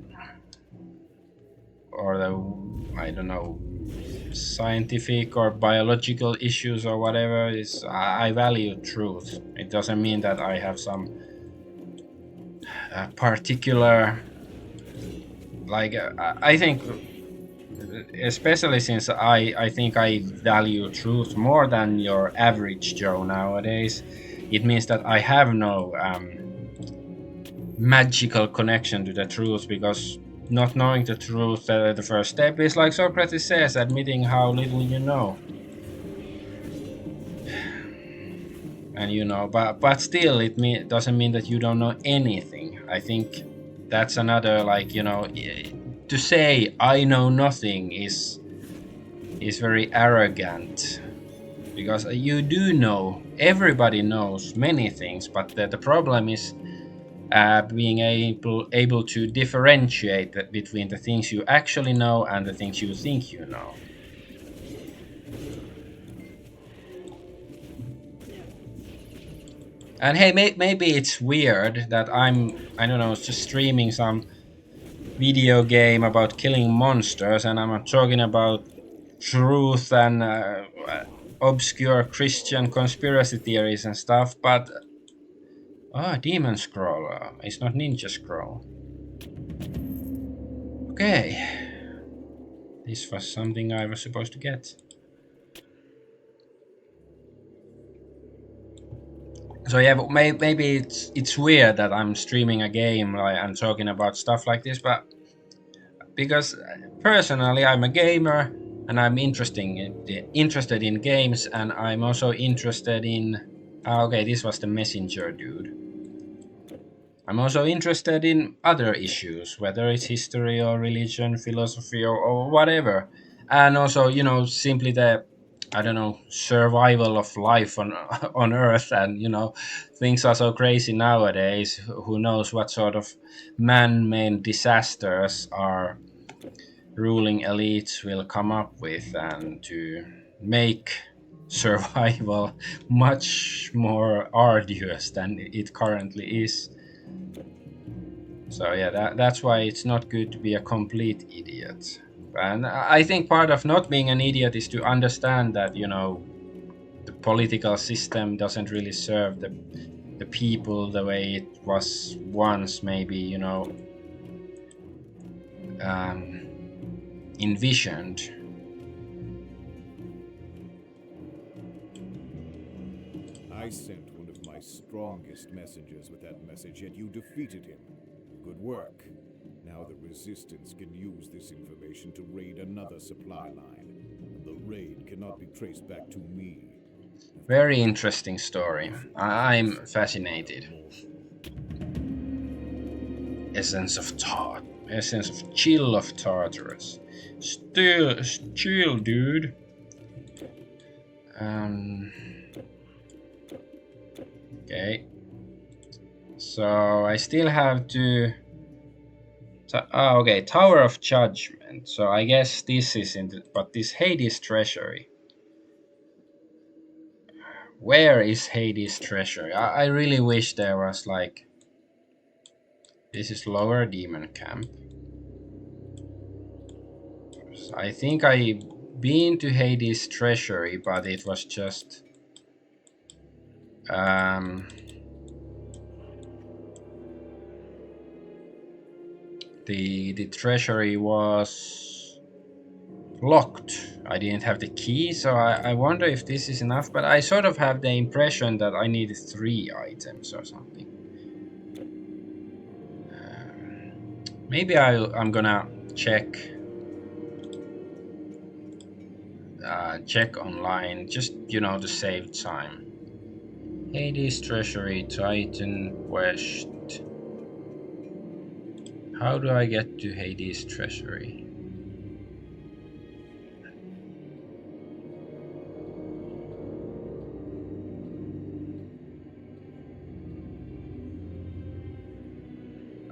the, I don't know, scientific or biological issues or whatever, is I value truth. It doesn't mean that I have some particular, like, I think, especially since I think I value truth more than your average Joe nowadays, it means that I have no magical connection to the truth, because not knowing the truth, the first step is, like Socrates says, admitting how little you know. And but still, it doesn't mean that you don't know anything. I think that's another, like, to say I know nothing is very arrogant, because you do know, everybody knows many things, but the problem is being able to differentiate between the things you actually know and the things you think you know. And hey, maybe it's weird that I don't know, just streaming some video game about killing monsters, and I'm talking about truth and obscure Christian conspiracy theories and stuff, but Demon Scroll, it's not Ninja Scroll. Okay, this was something I was supposed to get. So yeah, but maybe it's weird that I'm streaming a game, like, and talking about stuff like this, but because personally I'm a gamer, and I'm interested in games, and I'm also interested in. Okay, this was the messenger dude. I'm also interested in other issues, whether it's history or religion, philosophy, or whatever, and also simply the, I don't know, survival of life on on Earth, and things are so crazy nowadays. Who knows what sort of man-made disasters are ruling elites will come up with, and to make survival much more arduous than it currently is. So yeah, that's why it's not good to be a complete idiot. And I think part of not being an idiot is to understand that the political system doesn't really serve the people the way it was once, maybe envisioned. I sent one of my strongest messengers with that message, yet you defeated him. Good work. Now the Resistance can use this information to raid another supply line. And the raid cannot be traced back to me. Very interesting story. I'm fascinated. Essence of chill of Tartarus. Still chill, dude. Okay. So I still have to. Okay, Tower of Judgment. So I guess this is but this Hades treasury. Where is Hades' treasure? I really wish there was like... This is Lower Demon Camp. I think I been to Hades' treasury, but it was just... the treasury was locked. I didn't have the key, so I wonder if this is enough, but I sort of have the impression that I needed 3 items or something. Maybe I'm gonna check online, just, you know, to save time. Hades Treasury, Titan Quest. How do I get to Hades Treasury?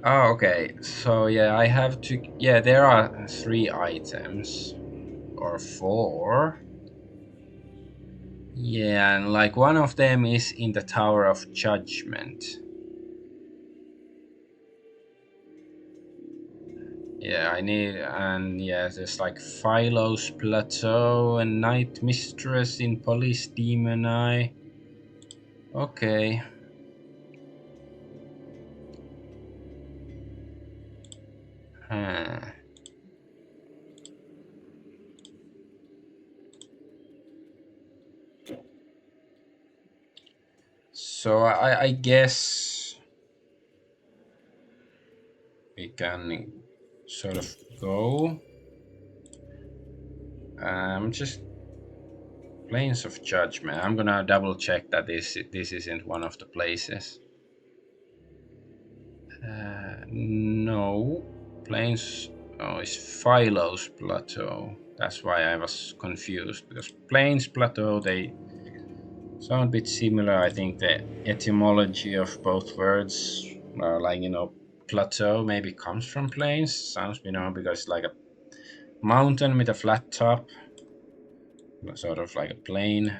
Oh, okay. So yeah, I have to... Yeah, there are 3 items. Or 4. Yeah, and like one of them is in the Tower of Judgment. Yeah, I need... And yeah, there's like Philo's Plateau and Night Mistress in Police Demon Eye. Okay. Huh. So I guess we can sort of go. Just Plains of Judgment. I'm gonna double check that this isn't one of the places. No, Plains. Oh, it's Philo's Plateau. That's why I was confused, because Plains Plateau, they sound a bit similar. I think the etymology of both words, like, you know, plateau maybe comes from plains. Sounds, you know, because it's like a mountain with a flat top, sort of like a plain.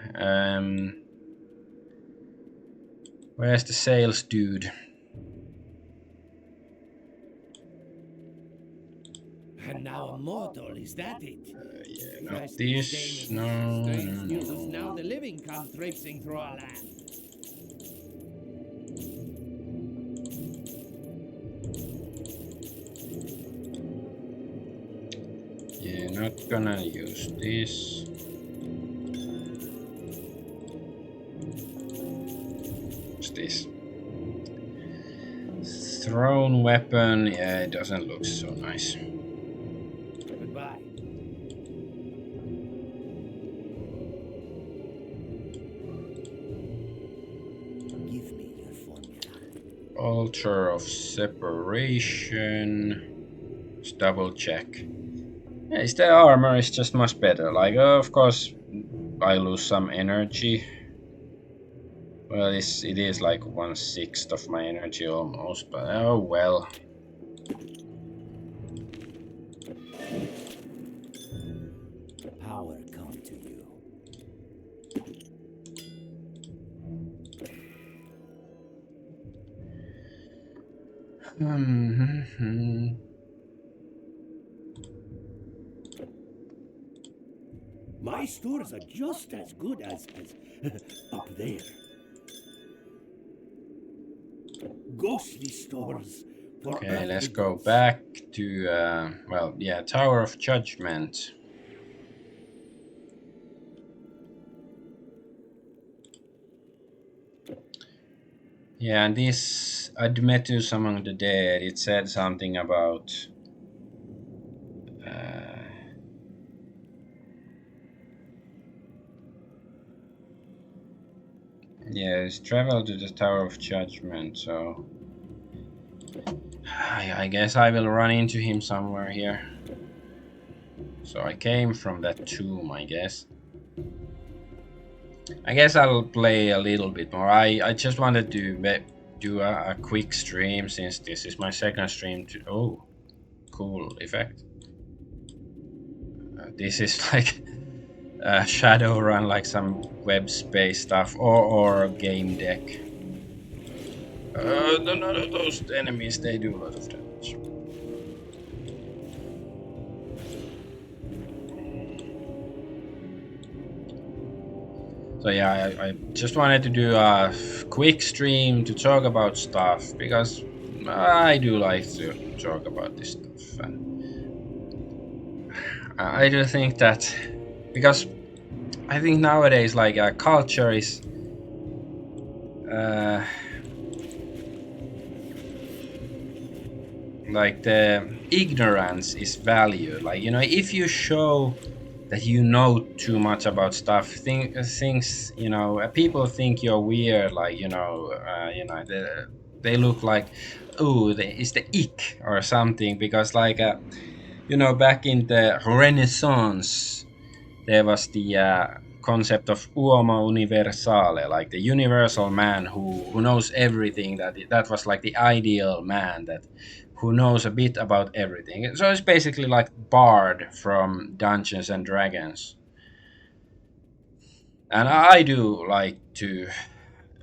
Where's the sales dude? And now a mortal, is that it? Yeah, not this. No, no, Uses no. now the living come traipsing through our land. Yeah, not gonna use this. What's this? Thrown weapon. Yeah, it doesn't look so nice. Goodbye. Give me your formula. Altar of Separation. Let's double check. Yeah, is the armor is just much better. Like, of course, I lose some energy. Well, it is like 1/6 of my energy almost, but oh well. Power come to you. My stores are just as good as up there. Ghostly stores. For Okay, let's earthly go goods. back to, well, yeah, Tower of Judgment. Yeah, and this Admetus Among the Dead, it said something about... yes, travel to the Tower of Judgment, so... I guess I will run into him somewhere here. So I came from that tomb, I guess. I guess I'll play a little bit more. I just wanted to do a quick stream, since this is my second stream to... Oh, cool effect. This is like Shadowrun, like some web space stuff, or game deck. None of those enemies, they do a lot of damage. So yeah, I just wanted to do a quick stream to talk about stuff, because I do like to talk about this stuff. And I do think that, because I think nowadays, like, culture is like, the ignorance is valued. Like, you know, if you show that you know too much about stuff, things, you know, people think you're weird. Like, you know, they look like, oh, it's the ick or something. Because, like, you know, back in the Renaissance, there was the concept of uomo universale, like the universal man who knows everything. That was like the ideal man, that who knows a bit about everything. So it's basically like Bard from Dungeons and Dragons. And I do like to,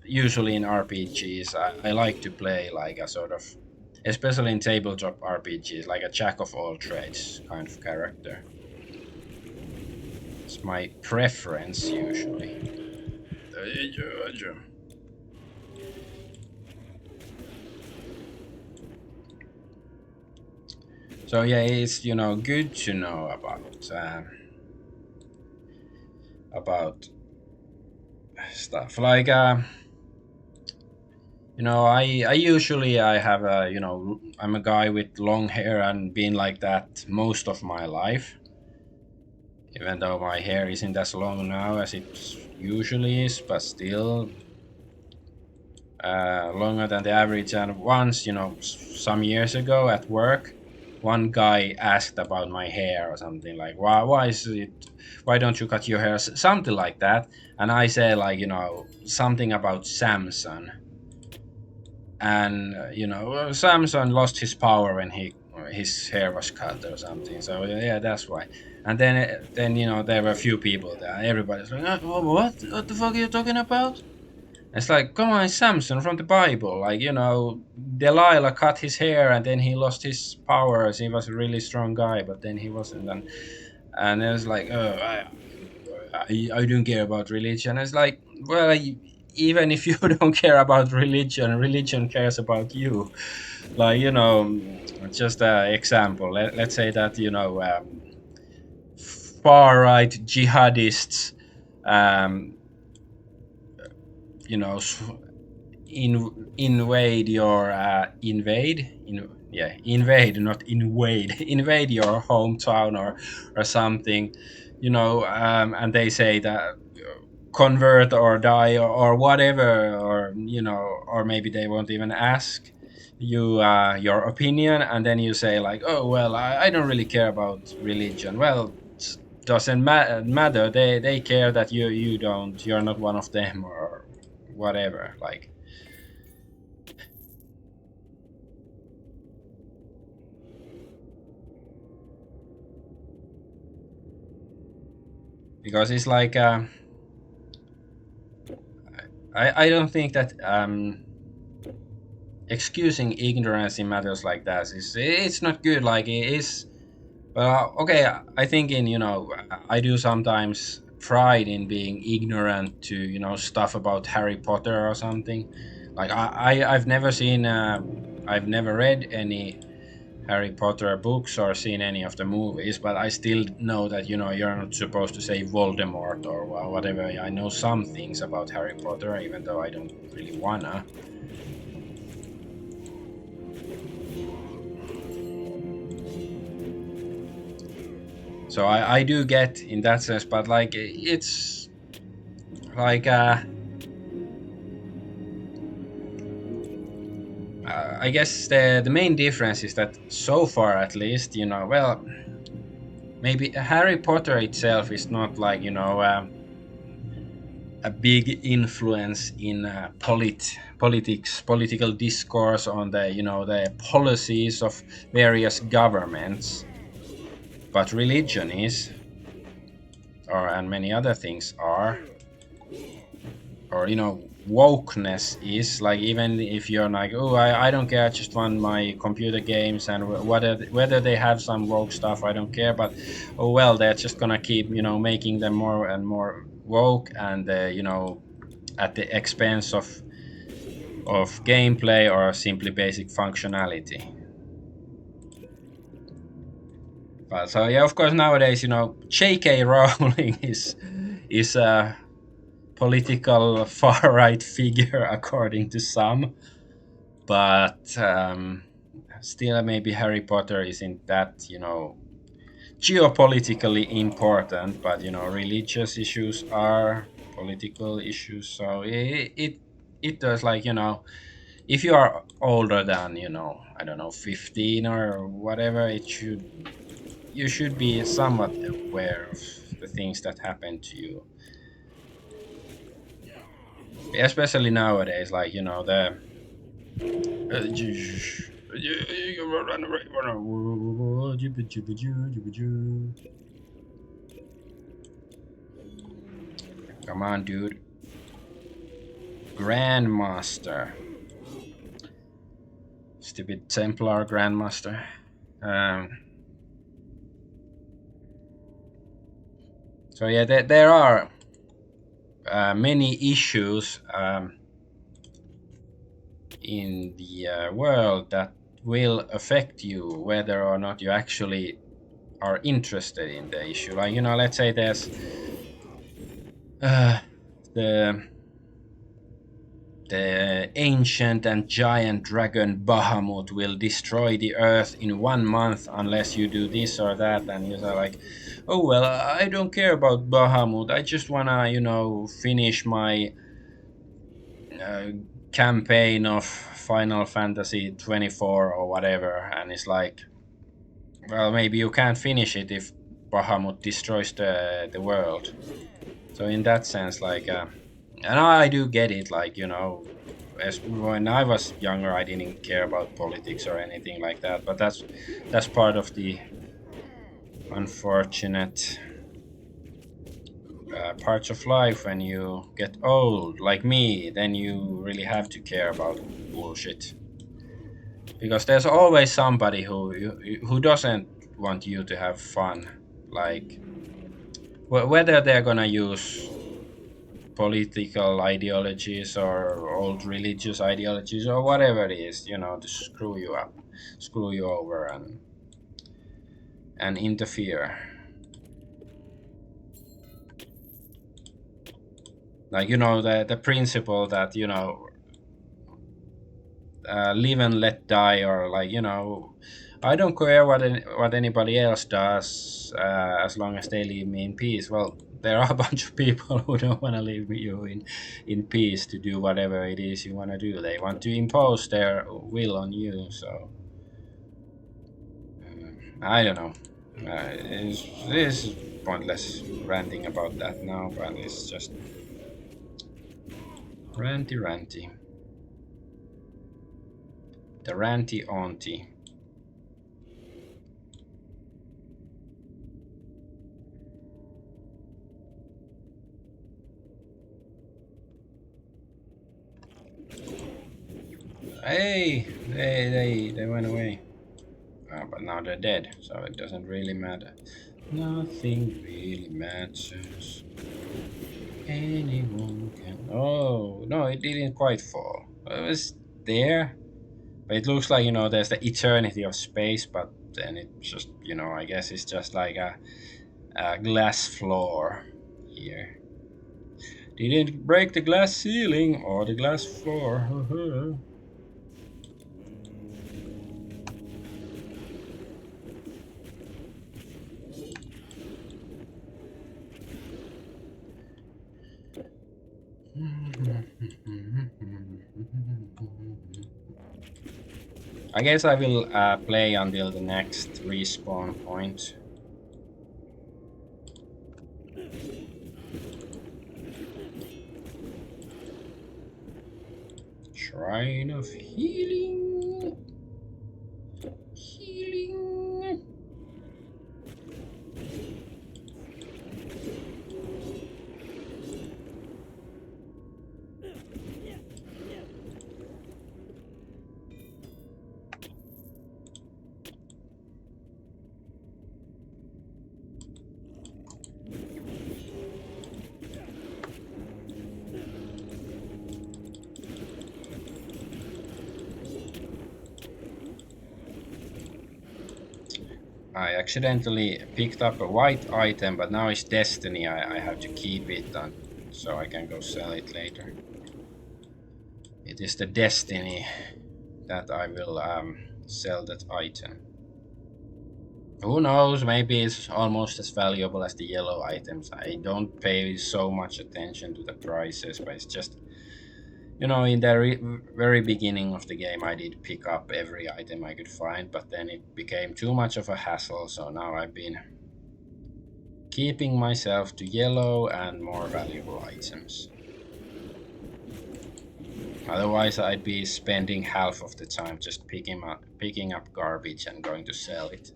usually in RPGs, I like to play like a sort of, especially in tabletop RPGs, like a jack of all trades kind of character. It's my preference usually. So yeah, it's, you know, good to know about stuff like, you know, I usually, I have a, you know, I'm a guy with long hair and been like that most of my life, even though my hair isn't as long now as it usually is, but still longer than the average. And once, you know, some years ago at work, one guy asked about my hair or something, like, why don't you cut your hair, something like that. And I said, like, you know, something about Samson. And you know, Samson lost his power when his hair was cut or something. So yeah, that's why. And then you know, there were a few people there. Everybody's like, oh, what the fuck are you talking about? It's like, come on, Samson from the Bible. Like, you know, Delilah cut his hair and then he lost his powers. He was a really strong guy, but then he wasn't. And it was like, oh, I don't care about religion. It's like, well, even if you don't care about religion cares about you. Like, you know, just an example. Let's say that, you know, far right jihadists, you know, invade your invade, not invade, invade your hometown or something, you know, and they say that convert or die or whatever, or you know, or maybe they won't even ask you your opinion, and then you say like, oh well, I don't really care about religion. Well, doesn't matter. They care that you're not one of them or whatever, like. Because it's like, I don't think that excusing ignorance in matters like that it's not good. Like, it is. Well, okay, I think, in, you know, I do sometimes pride in being ignorant to, you know, stuff about Harry Potter or something. Like, I've never seen, I've never read any Harry Potter books or seen any of the movies, but I still know that, you know, you're not supposed to say Voldemort or whatever. I know some things about Harry Potter, even though I don't really wanna. So I do get in that sense, but like, it's like, I guess the main difference is that so far, at least, you know, well, maybe Harry Potter itself is not like, you know, a big influence in political discourse on the, you know, the policies of various governments, but religion is. and many other things are, or you know, wokeness is like, even if you're like, oh, I don't care, I just want my computer games, and whether they have some woke stuff, I don't care, but oh well, they're just gonna keep, you know, making them more and more woke, and you know, at the expense of gameplay or simply basic functionality. But so yeah, of course nowadays, you know, J.K. Rowling is a political far right figure according to some, but still maybe Harry Potter isn't that, you know, geopolitically important, but you know, religious issues are political issues, so it does, like, you know, if you are older than, you know, I don't know, 15 or whatever, you should be somewhat aware of the things that happen to you, especially nowadays, like, you know, the come on, dude. Grandmaster. Stupid Templar Grandmaster. So yeah, there are many issues in the world that will affect you whether or not you actually are interested in the issue. Like, you know, let's say there's the ancient and giant dragon Bahamut will destroy the earth in 1 month unless you do this or that, and you're like, oh well, I don't care about Bahamut, I just wanna, you know, finish my campaign of Final Fantasy 24 or whatever, and it's like, well, maybe you can't finish it if Bahamut destroys the world. So in that sense, like, and I do get it, like, you know, as when I was younger, I didn't care about politics or anything like that, but that's part of the unfortunate parts of life. When you get old, like me, then you really have to care about bullshit, because there's always somebody who doesn't want you to have fun, like whether they're gonna use political ideologies or old religious ideologies or whatever it is, you know, to screw you up, screw you over, and interfere. Like, you know, the principle that, you know, live and let die, or like, you know, I don't care what anybody else does, as long as they leave me in peace. Well, there are a bunch of people who don't want to leave you in peace to do whatever it is you want to do. They want to impose their will on you. So I don't know. It's pointless ranting about that now, but it's just ranty. The ranty auntie. Hey, they went away. But now they're dead, so it doesn't really matter. Nothing really matters. Anyone can. Oh no, it didn't quite fall. It was there, but it looks like, you know, there's the eternity of space. But then it just, you know, I guess it's just like a glass floor here. Didn't break the glass ceiling or the glass floor. I guess I will play until the next respawn point. Shrine of healing. Healing. I accidentally picked up a white item, but now it's destiny. I have to keep it on, so I can go sell it later. It is the destiny that I will sell that item. Who knows, maybe it's almost as valuable as the yellow items. I don't pay so much attention to the prices, but it's just, in the very beginning of the game, I did pick up every item I could find, but then it became too much of a hassle, so now I've been keeping myself to yellow and more valuable items. Otherwise, I'd be spending half of the time just picking up garbage and going to sell it.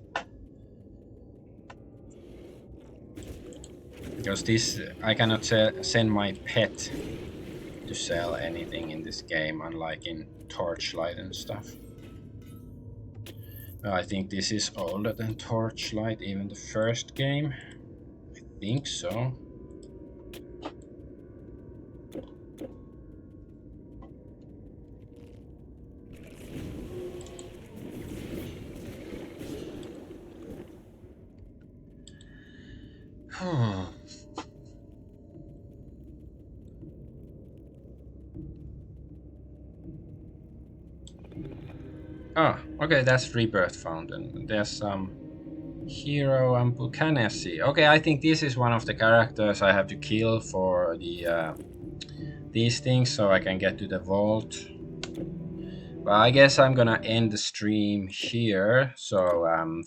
Because this, I cannot send my pet to sell anything in this game, unlike in Torchlight and stuff. Well, I think this is older than Torchlight, even the first game. I think so. Ah, okay, that's Rebirth Fountain. There's some Hero and Buchanessi. Okay, I think this is one of the characters I have to kill for the these things so I can get to the vault. Well, I guess I'm gonna end the stream here. So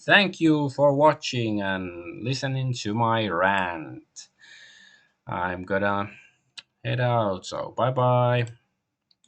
thank you for watching and listening to my rant. I'm gonna head out, so bye bye.